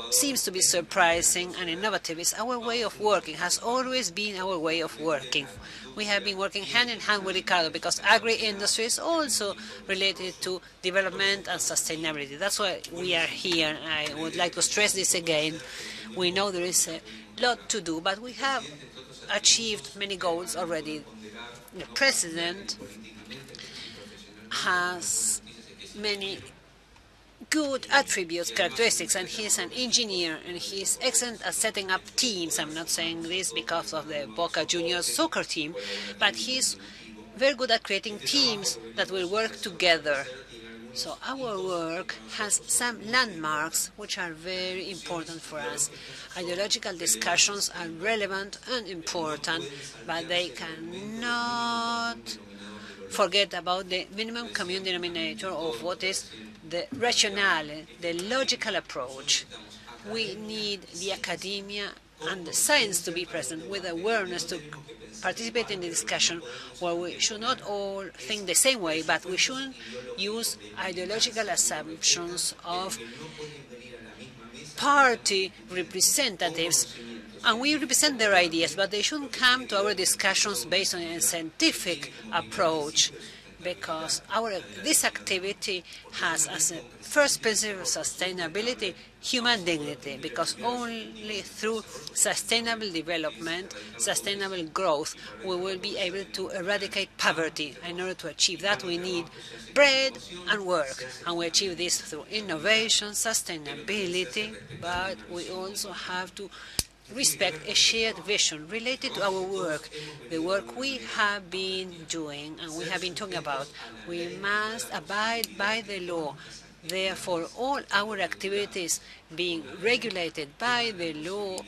seems to be surprising and innovative is our way of working, has always been our way of working. We have been working hand in hand with Ricardo because AgroIndustria is also related to development and sustainability. That's why we are here. I would like to stress this again. We know there is a lot to do, but we have achieved many goals already. The President has many good attributes, characteristics, and he's an engineer, and he's excellent at setting up teams. I'm not saying this because of the Boca Juniors soccer team, but he's very good at creating teams that will work together. So our work has some landmarks which are very important for us. Ideological discussions are relevant and important, but they cannot forget about the minimum common denominator of what is the rationale, the logical approach. We need the academia and the science to be present with awareness to participate in the discussion, where we should not all think the same way, but we shouldn't use ideological assumptions of party representatives. And we represent their ideas, but they shouldn't come to our discussions based on a scientific approach, because this activity has as a first principle of sustainability human dignity, because only through sustainable development, sustainable growth, we will be able to eradicate poverty. In order to achieve that, we need bread and work, and we achieve this through innovation, sustainability, but we also have to respect a shared vision related to our work, the work we have been doing and we have been talking about. We must abide by the law. Therefore, all our activities being regulated by the law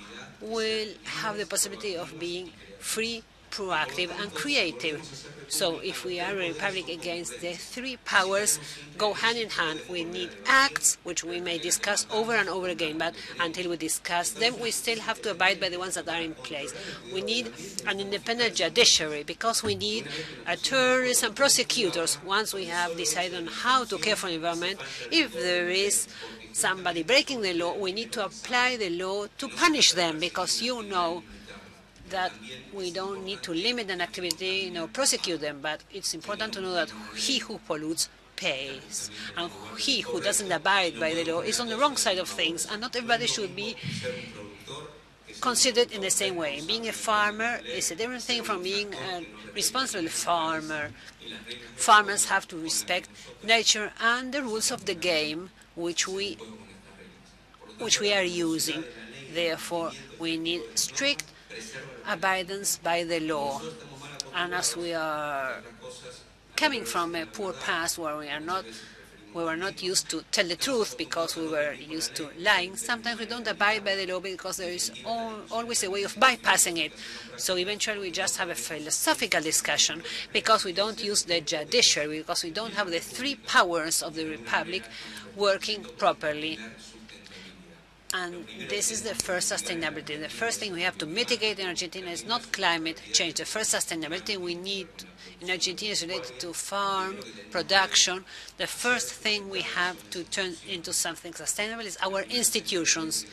will have the possibility of being free, proactive, and creative. So if we are a republic against the three powers, go hand in hand. We need acts, which we may discuss over and over again, but until we discuss them, we still have to abide by the ones that are in place. We need an independent judiciary, because we need attorneys and prosecutors. Once we have decided on how to care for the environment, if there is somebody breaking the law, we need to apply the law to punish them, because you know that we don't need to limit an activity, prosecute them, but it's important to know that he who pollutes pays, and he who doesn't abide by the law is on the wrong side of things, and not everybody should be considered in the same way. Being a farmer is a different thing from being a responsible farmer. Farmers have to respect nature and the rules of the game which we are using. Therefore, we need strict abidance by the law. And as we are coming from a poor past where we were not used to tell the truth because we were used to lying, sometimes we don't abide by the law because there is always a way of bypassing it. So eventually we just have a philosophical discussion because we don't use the judiciary, because we don't have the three powers of the Republic working properly. And this is the first sustainability. The first thing we have to mitigate in Argentina is not climate change. The first sustainability we need in Argentina is related to farm production. The first thing we have to turn into something sustainable is our institutions.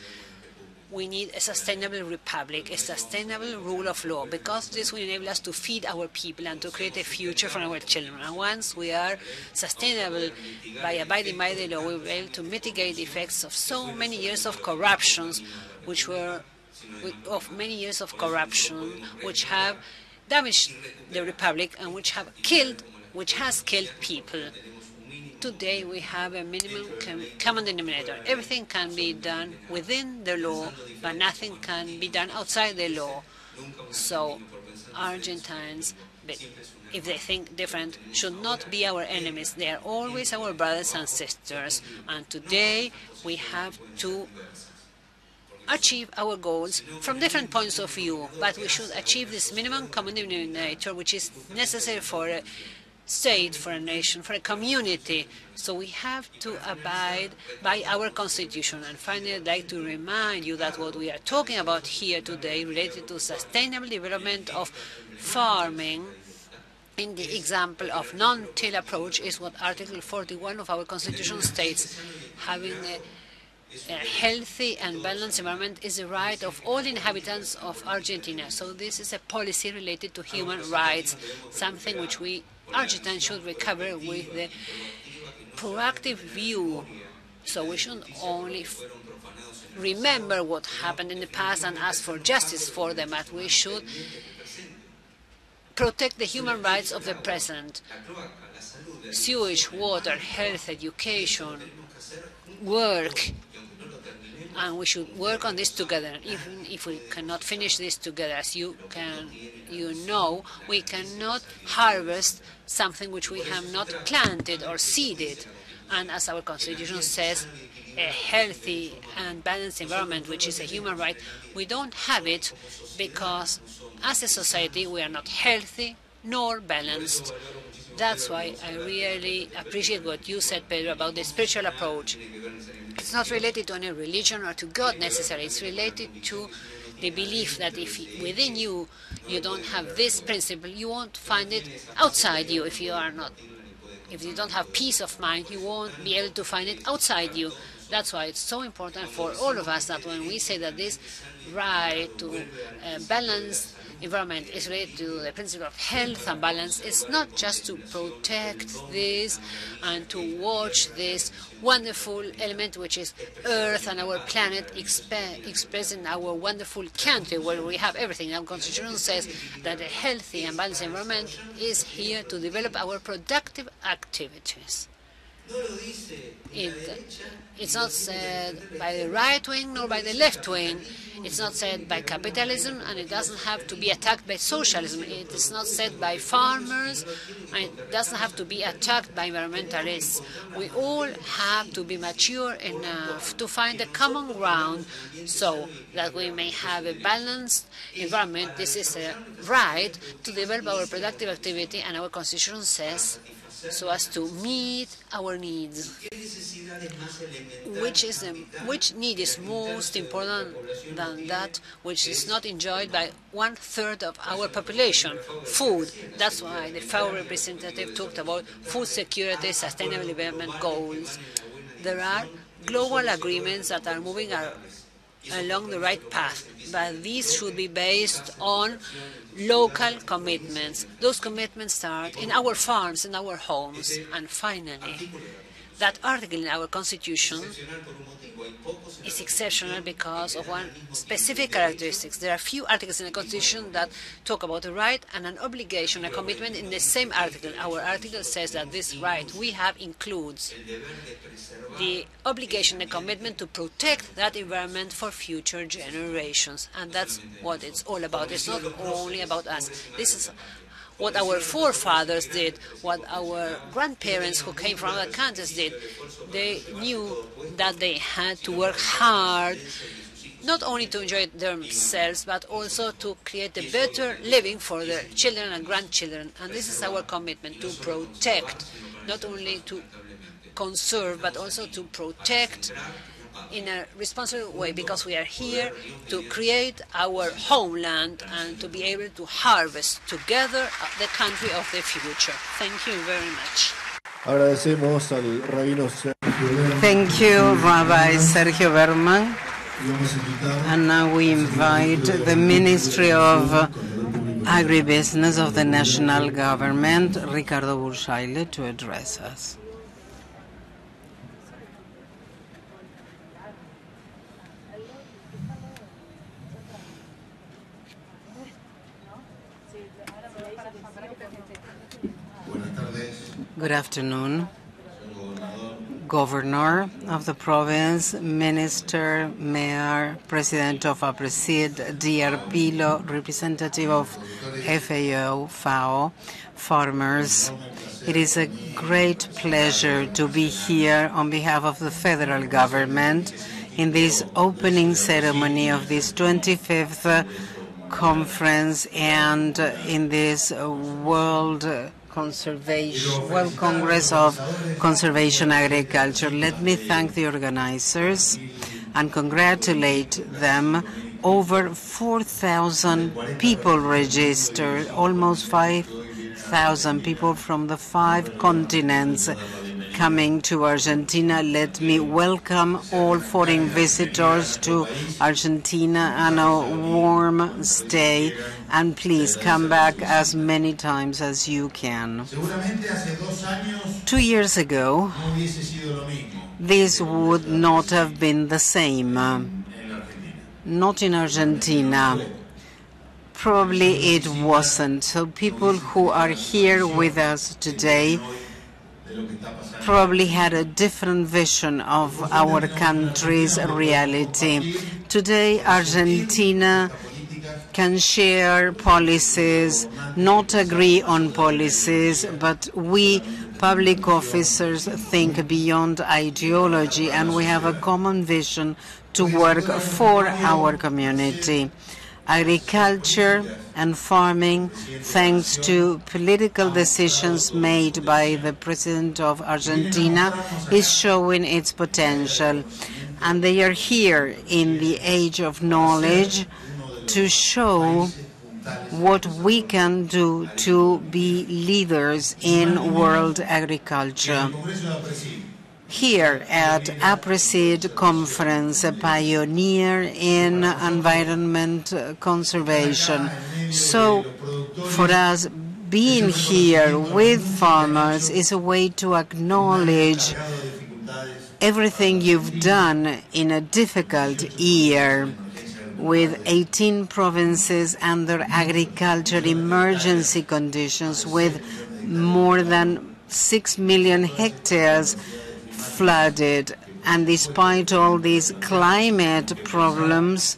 We need a sustainable republic, a sustainable rule of law, because this will enable us to feed our people and to create a future for our children. And once we are sustainable by abiding by the law, we will be able to mitigate the effects of so many years of corruptions, which have damaged the republic and which has killed people. Today we have a minimum common denominator. Everything can be done within the law, but nothing can be done outside the law. So Argentines, if they think different, should not be our enemies. They are always our brothers and sisters. And today we have to achieve our goals from different points of view, but we should achieve this minimum common denominator, which is necessary for a state, for a nation, for a community. So we have to abide by our constitution. And finally, I'd like to remind you that what we are talking about here today related to sustainable development of farming in the example of non-till approach is what Article 41 of our constitution states. Having a healthy and balanced environment is the right of all inhabitants of Argentina. So this is a policy related to human rights, something which we Argentines should recover with the proactive view. So we shouldn't only remember what happened in the past and ask for justice for them, but we should protect the human rights of the present. Sewage, water, health, education, work, and we should work on this together. Even if we cannot finish this together, as you know, we cannot harvest something which we have not planted or seeded. And as our constitution says, a healthy and balanced environment, which is a human right, we don't have it because as a society we are not healthy nor balanced. That's why I really appreciate what you said, Pedro, about the spiritual approach. It's not related to any religion or to God necessarily. It's related to the belief that if within you don't have this principle, you won't find it outside you. If you don't have peace of mind, you won't be able to find it outside you. That's why it's so important for all of us that when we say that this right to balanced environment is related to the principle of health and balance, it's not just to protect this and to watch this wonderful element which is Earth and our planet expressed in our wonderful country where we have everything. Our constitution says that a healthy and balanced environment is here to develop our productive activities. It's not said by the right wing nor by the left wing. It's not said by capitalism, and it doesn't have to be attacked by socialism. It is not said by farmers, and it doesn't have to be attacked by environmentalists. We all have to be mature enough to find a common ground so that we may have a balanced environment. This is a right to develop our productive activity, and our constitution says so as to meet our needs. Which need is most important than that which is not enjoyed by 1/3 of our population? Food. That's why the FAO representative talked about food security, sustainable development goals. There are global agreements that are moving along the right path, but these should be based on local commitments. Those commitments start in our farms, in our homes. And finally, that article in our constitution is exceptional because of one specific characteristic. There are few articles in the constitution that talk about a right and an obligation, a commitment in the same article. Our article says that this right we have includes the obligation, the commitment to protect that environment for future generations. And that's what it's all about. It's not only about us. This is what our forefathers did, what our grandparents who came from other countries did. They knew that they had to work hard, not only to enjoy it themselves, but also to create a better living for their children and grandchildren. And this is our commitment, to protect, not only to conserve, but also to protect in a responsible way, because we are here to create our homeland and to be able to harvest together the country of the future. Thank you very much. Agradecemos al rabino Sergio. Thank you, Rabbi Sergio Berman. And now we invite the Ministry of Agribusiness of the national government, Ricardo Buryaile, to address us. Good afternoon, Governor of the province, Minister, Mayor, President of Aapresid, dear Pilo, representative of FAO, farmers. It is a great pleasure to be here on behalf of the federal government in this opening ceremony of this 25th conference and in this World Congress of Conservation Agriculture. Let me thank the organizers and congratulate them. Over 4,000 people registered, almost 5,000 people from the 5 continents coming to Argentina. Let me welcome all foreign visitors to Argentina and a warm stay, and please come back as many times as you can. 2 years ago, this would not have been the same. Not in Argentina. Probably it wasn't. So people who are here with us today probably had a different vision of our country's reality. Today, Argentina can share policies, not agree on policies, but we public officers think beyond ideology, and we have a common vision to work for our community. Agriculture and farming, thanks to political decisions made by the President of Argentina, is showing its potential. And they are here in the age of knowledge to show what we can do to be leaders in world agriculture. Here at Aapresid conference, a pioneer in environment conservation. So for us, being here with farmers is a way to acknowledge everything you've done in a difficult year, with 18 provinces under agriculture emergency conditions, with more than 6 million hectares flooded. And despite all these climate problems,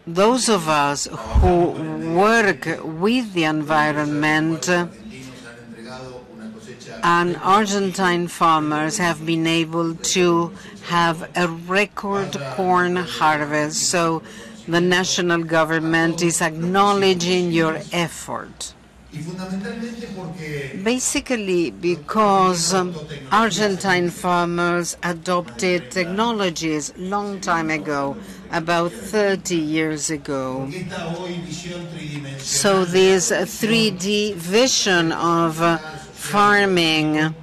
those of us who work with the environment and Argentine farmers have been able to have a record corn harvest. So the national government is acknowledging your effort. Basically because Argentine farmers adopted technologies long time ago, about 30 years ago. So this 3D vision of farming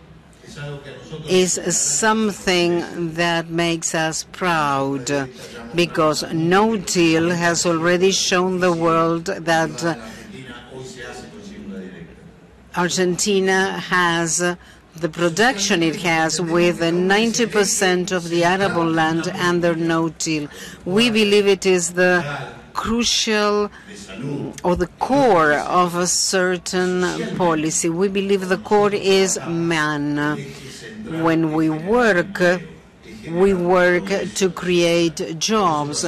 is something that makes us proud, because no-till has already shown the world that Argentina has the production it has, with 90% of the arable land under no-till. We believe it is the crucial or the core of a certain policy. We believe the core is man. When we work to create jobs,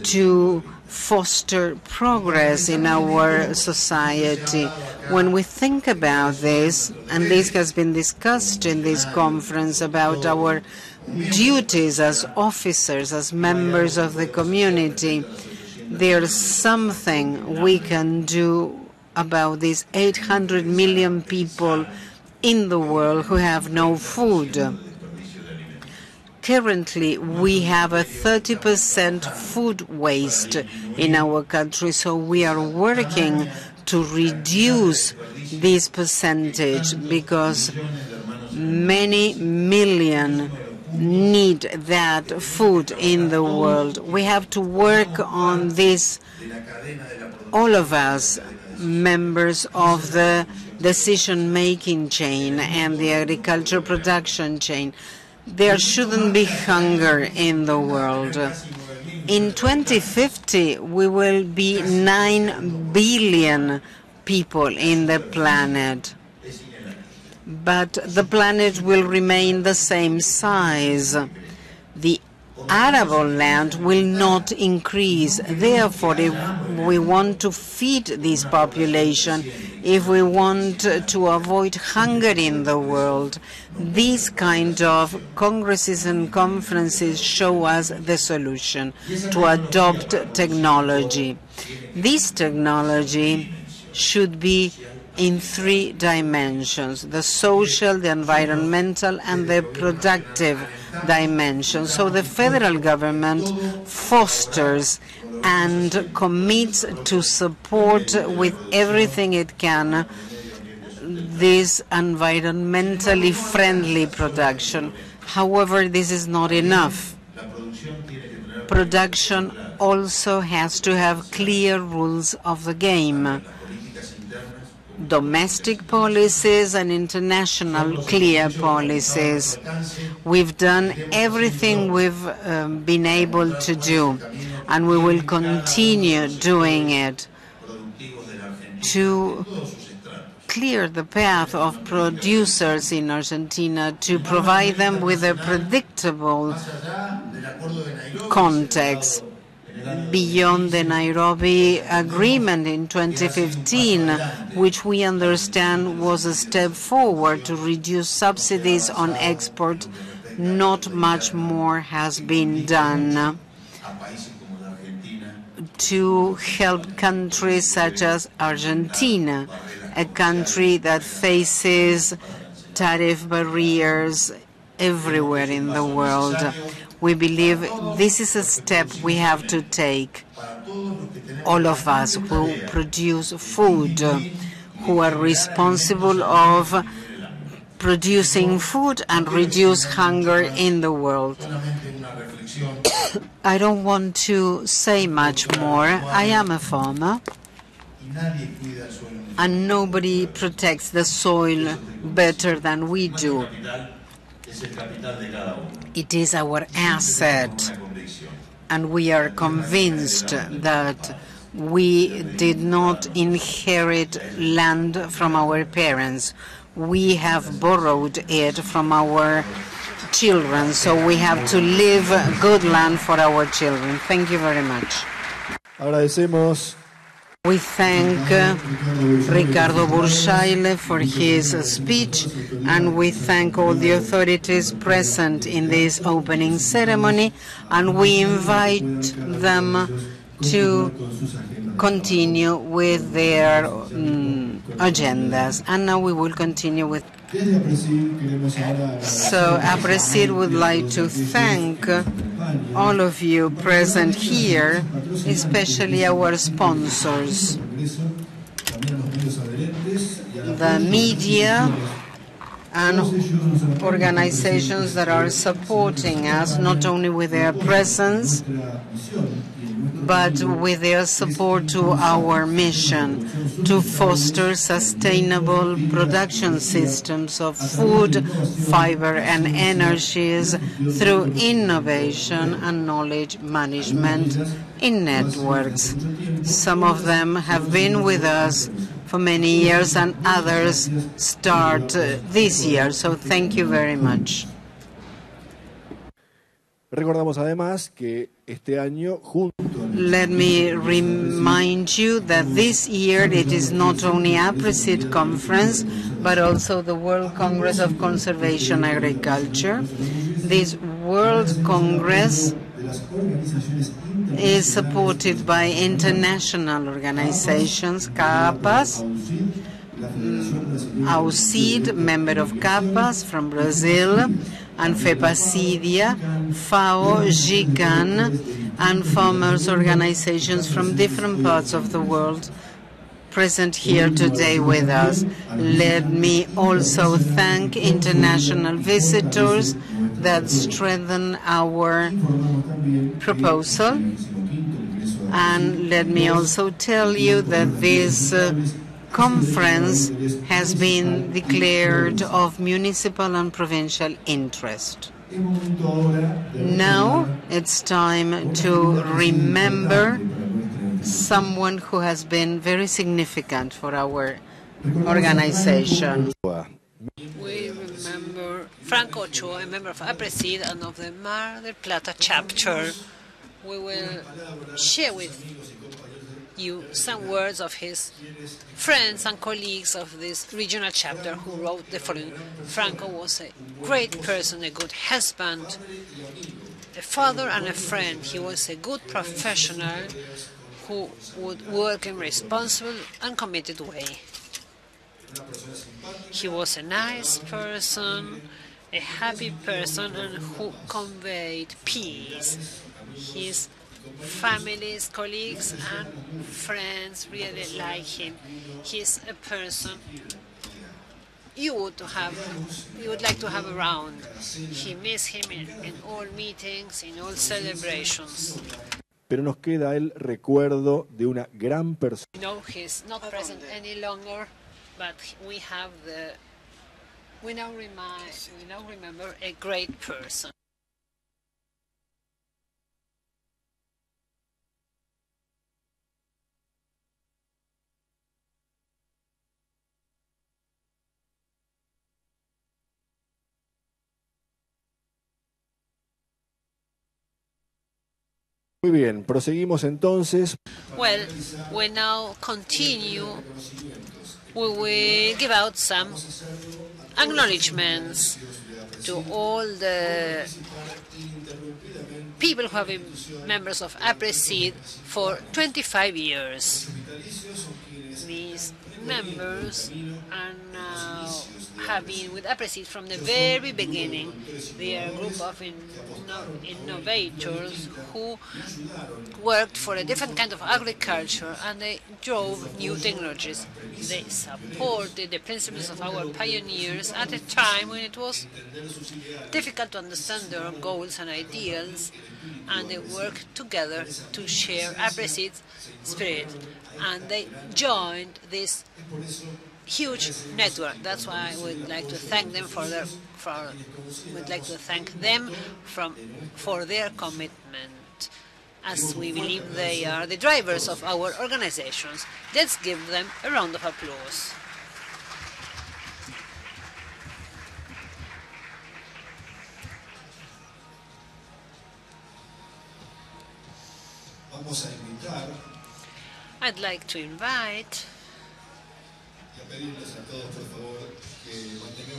to foster progress in our society. When we think about this, and this has been discussed in this conference about our duties as officers, as members of the community, there's something we can do about these 800 million people in the world who have no food. Currently, we have a 30% food waste in our country, so we are working to reduce this percentage, because many million need that food in the world. We have to work on this, all of us, members of the decision-making chain and the agriculture production chain. There shouldn't be hunger in the world. In 2050, we will be 9 billion people in the planet. But the planet will remain the same size. The arable land will not increase. Therefore, if we want to feed this population, if we want to avoid hunger in the world, these kind of congresses and conferences show us the solution to adopt technology. This technology should be in 3 dimensions: the social, the environmental, and the productive dimension. So the federal government fosters and commits to support with everything it can this environmentally friendly production. However, this is not enough. Production also has to have clear rules of the game. Domestic policies and international clear policies. We've done everything we've been able to do, and we will continue doing it to clear the path of producers in Argentina, to provide them with a predictable context. Beyond the Nairobi Agreement in 2015, which we understand was a step forward to reduce subsidies on export, not much more has been done to help countries such as Argentina, a country that faces tariff barriers everywhere in the world. We believe this is a step we have to take. All of us who produce food, who are responsible of producing food and reduce hunger in the world. I don't want to say much more. I am a farmer, and nobody protects the soil better than we do. It is our asset, and we are convinced that we did not inherit land from our parents. We have borrowed it from our children, so we have to leave good land for our children. Thank you very much. Agradecemos. We thank Ricardo Buryaile for his speech, and we thank all the authorities present in this opening ceremony, and we invite them to continue with their agendas. And now we will continue with. So Aapresid would like to thank all of you present here, especially our sponsors, the media and organizations that are supporting us, not only with their presence, but with their support to our mission to foster sustainable production systems of food, fiber, and energies through innovation and knowledge management in networks. Some of them have been with us for many years, and others start this year. So thank you very much. Recordamos además que este año Let me remind you that this year it is not only Aapresid Conference, but also the World Congress of Conservation Agriculture. This World Congress is supported by international organizations, CAAPAS, AUCID, member of CAAPAS from Brazil, and FEPACIDIA, FAO, GICAN, and farmers' organizations from different parts of the world present here today with us. Let me also thank international visitors that strengthen our proposal. And let me also tell you that this conference has been declared of municipal and provincial interest. Now it's time to remember someone who has been very significant for our organization. We remember Franco Ochoa, a member of Aapresid and of the Mar del Plata chapter. We will share with you some words of his friends and colleagues of this regional chapter who wrote the following. Franco was a great person, a good husband, a father and a friend. He was a good professional who would work in a responsible and committed way. He was a nice person, a happy person, and who conveyed peace. His families, colleagues, and friends really like him. He's a person you would like to have around. He miss him in all meetings, in all celebrations. Pero nos queda el recuerdo de una gran persona. No, he's not present any longer, but we now remember a great person. Muy bien, proseguimos entonces. Well, we now continue. We will give out some acknowledgements to all the people who have been members of Aapresid for 25 years. These members are now have been with Aapresid from the very beginning. They are a group of innovators who worked for a different kind of agriculture, and they drove new technologies. They supported the principles of our pioneers at a time when it was difficult to understand their goals and ideals, and they worked together to share Aapresid's spirit, and they joined this huge network. That's why I would like to thank them for their commitment, as we believe they are the drivers of our organizations. Let's give them a round of applause. I'd like to invite.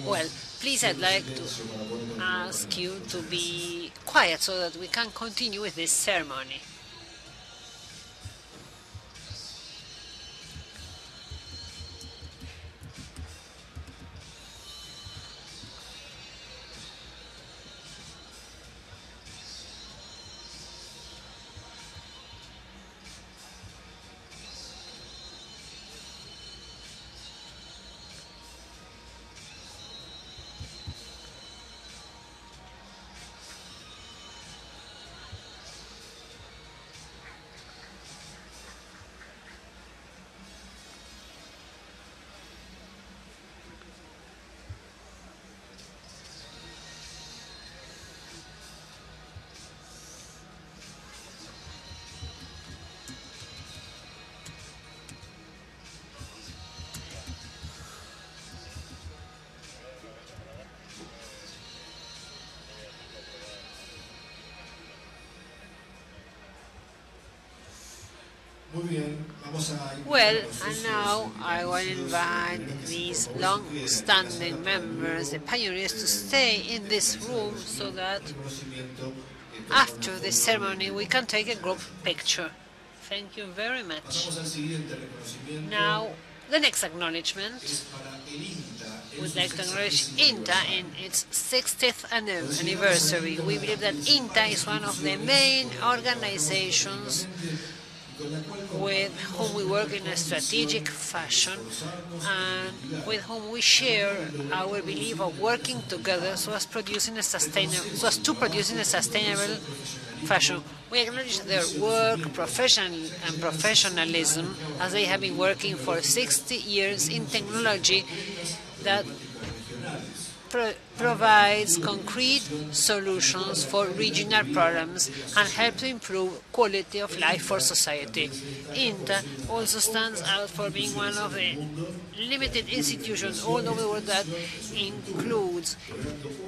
Well, please, I'd like to ask you to be quiet so that we can continue with this ceremony. Well, and now I will invite these long-standing members, the pioneers, to stay in this room so that after the ceremony we can take a group picture. Thank you very much. Now, the next acknowledgement. We'd like to acknowledge INTA in its 60th anniversary. We believe that INTA is one of the main organizations with whom we work in a strategic fashion and with whom we share our belief of working together so as to produce in a sustainable fashion. We acknowledge their work, professionalism, as they have been working for 60 years in technology that provides concrete solutions for regional problems and helps to improve quality of life for society. INTA also stands out for being one of the limited institutions all over the world that includes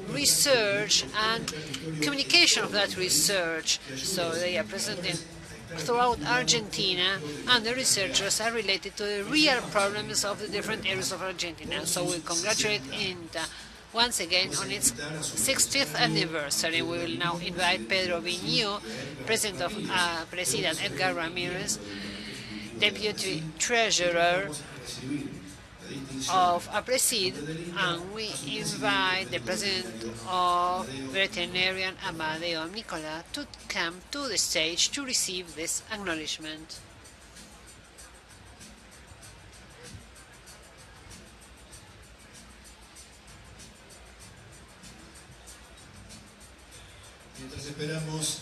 research and communication of that research. So they are present throughout Argentina, and the researchers are related to the real problems of the different areas of Argentina. So we congratulate INTA once again on its 60th anniversary. We will now invite Pedro Vigneau, President of Aapresid, and Edgar Ramirez, Deputy Treasurer of Aapresid, and we invite the President of Veterinarian Amadeo Nicola to come to the stage to receive this acknowledgement.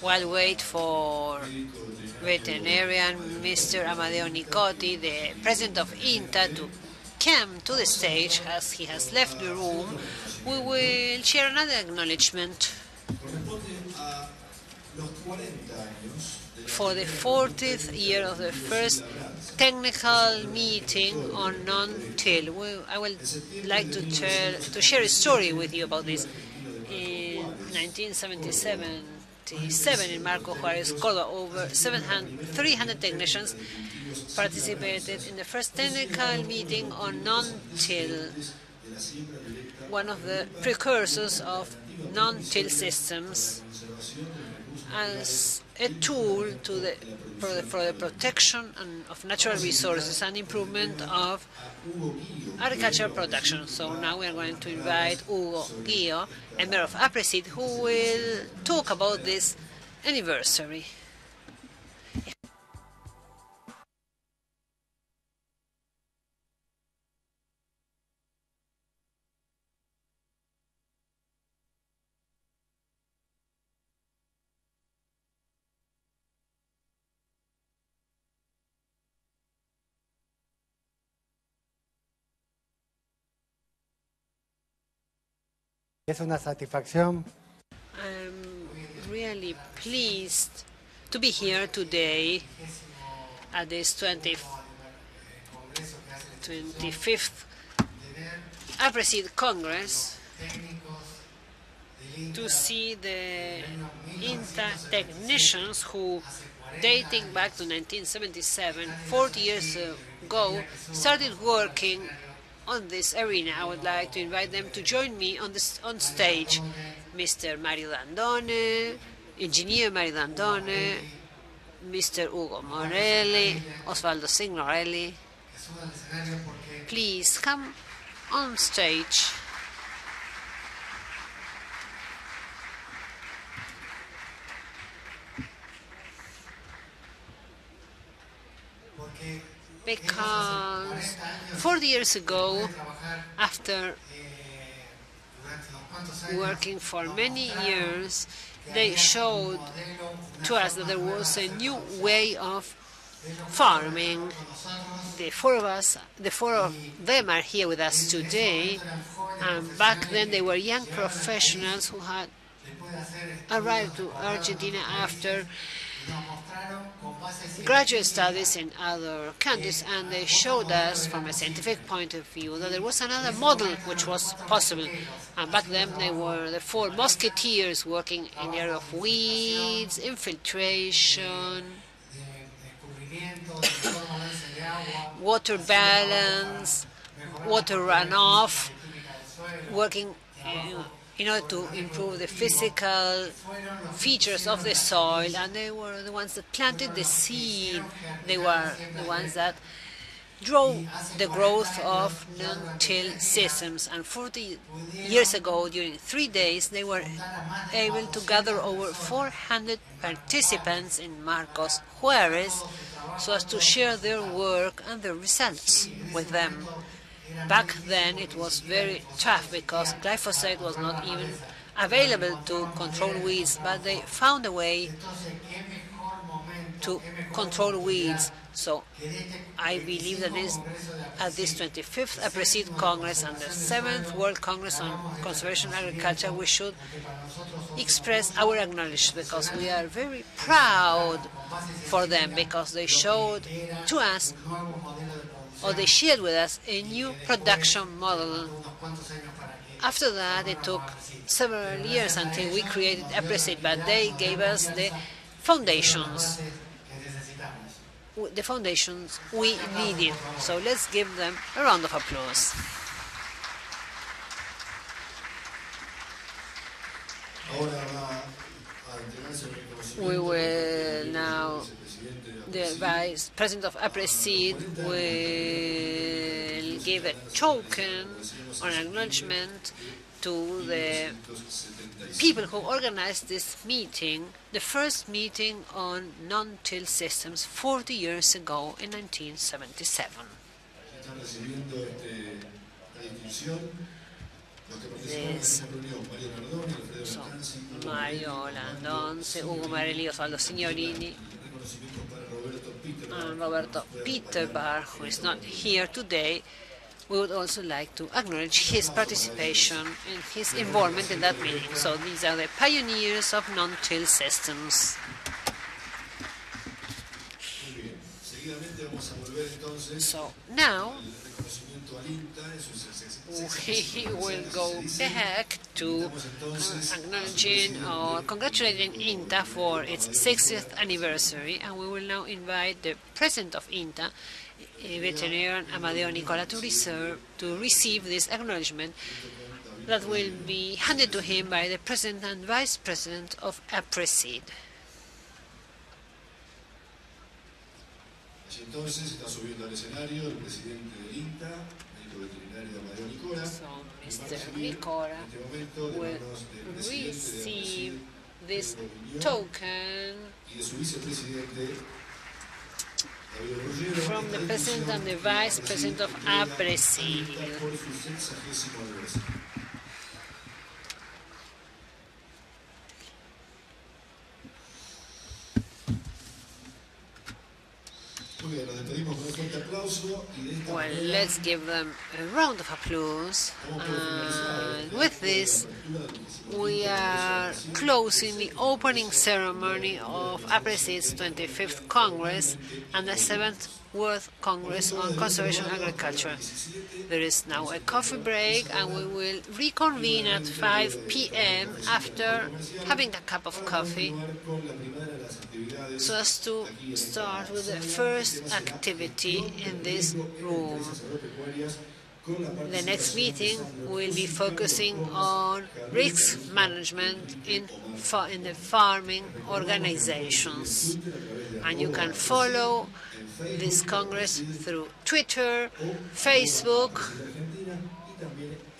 While we wait for veterinarian Mr. Amadeo Nicotti, the President of INTA, to come to the stage, as he has left the room, we will share another acknowledgement for the 40th year of the first technical meeting on non-till. I would like to share a story with you about this. In 1977 in Marco Juarez, Córdoba, over 300 technicians participated in the first technical meeting on non-till, one of the precursors of non-till systems, as a tool for the protection of natural resources and improvement of agricultural production. So now we are going to invite Hugo Guillo, a member of Aapresid, who will talk about this anniversary. Es una satisfacción. I'm really pleased to be here today at this 25th Aapresid Congress to see the INTA technicians who, dating back to 1977, 40 years ago, started working on this arena. I would like to invite them to join me on stage. Mr. Mario Dandone, Engineer Mario Dandone, Mr. Ugo Morelli, Osvaldo Signorelli. Please come on stage. Because 40 years ago, after working for many years, they showed to us that there was a new way of farming. The four of them are here with us today, and back then they were young professionals who had arrived to Argentina after graduate studies in other countries, and they showed us from a scientific point of view that there was another model which was possible. And back then they were the four musketeers working in the area of weeds, infiltration, water balance, water runoff, working in order to improve the physical features of the soil, and they were the ones that planted the seed. They were the ones that drove the growth of non-till systems. And 40 years ago, during 3 days, they were able to gather over 400 participants in Marcos Juarez so as to share their work and their results with them. Back then it was very tough because glyphosate was not even available to control weeds, but they found a way to control weeds. So I believe that at this 25th Aapresid Congress and the 7th World Congress on Conservation Agriculture, we should express our acknowledgement, because we are very proud for them, because they showed to us, or they shared with us, a new production model. After that, it took several years until we created Aapresid, but they gave us the foundations we needed. So let's give them a round of applause. We will now, the Vice President of Aapresid will give a token or an acknowledgement to the people who organized this meeting, the first meeting on non-till systems 40 years ago in 1977. This, so, Mario Landonce, Ugo Marelli, Osvaldo Signorini, and Roberto Peterbar, who is not here today. We would also like to acknowledge his participation and his involvement in that meeting. So these are the pioneers of non-till systems. So now we will go back to acknowledging or congratulating INTA for its 60th anniversary, and we will now invite the President of INTA, Veterinarian Amadeo Nicola, to receive this acknowledgement that will be handed to him by the President and Vice President of Aapresid. So Mr. Nicola will receive this token from the President and the Vice President of Aapresid. Well, let's give them a round of applause. And with this, we are closing the opening ceremony of Aapresid's 25th Congress and the 7th World Congress on Conservation Agriculture. There is now a coffee break, and we will reconvene at 5 p.m. after having a cup of coffee, so as to start with the first activity in this room. The next meeting will be focusing on risk management in the farming organizations. And you can follow this Congress through Twitter, Facebook,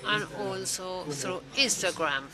and also through Instagram.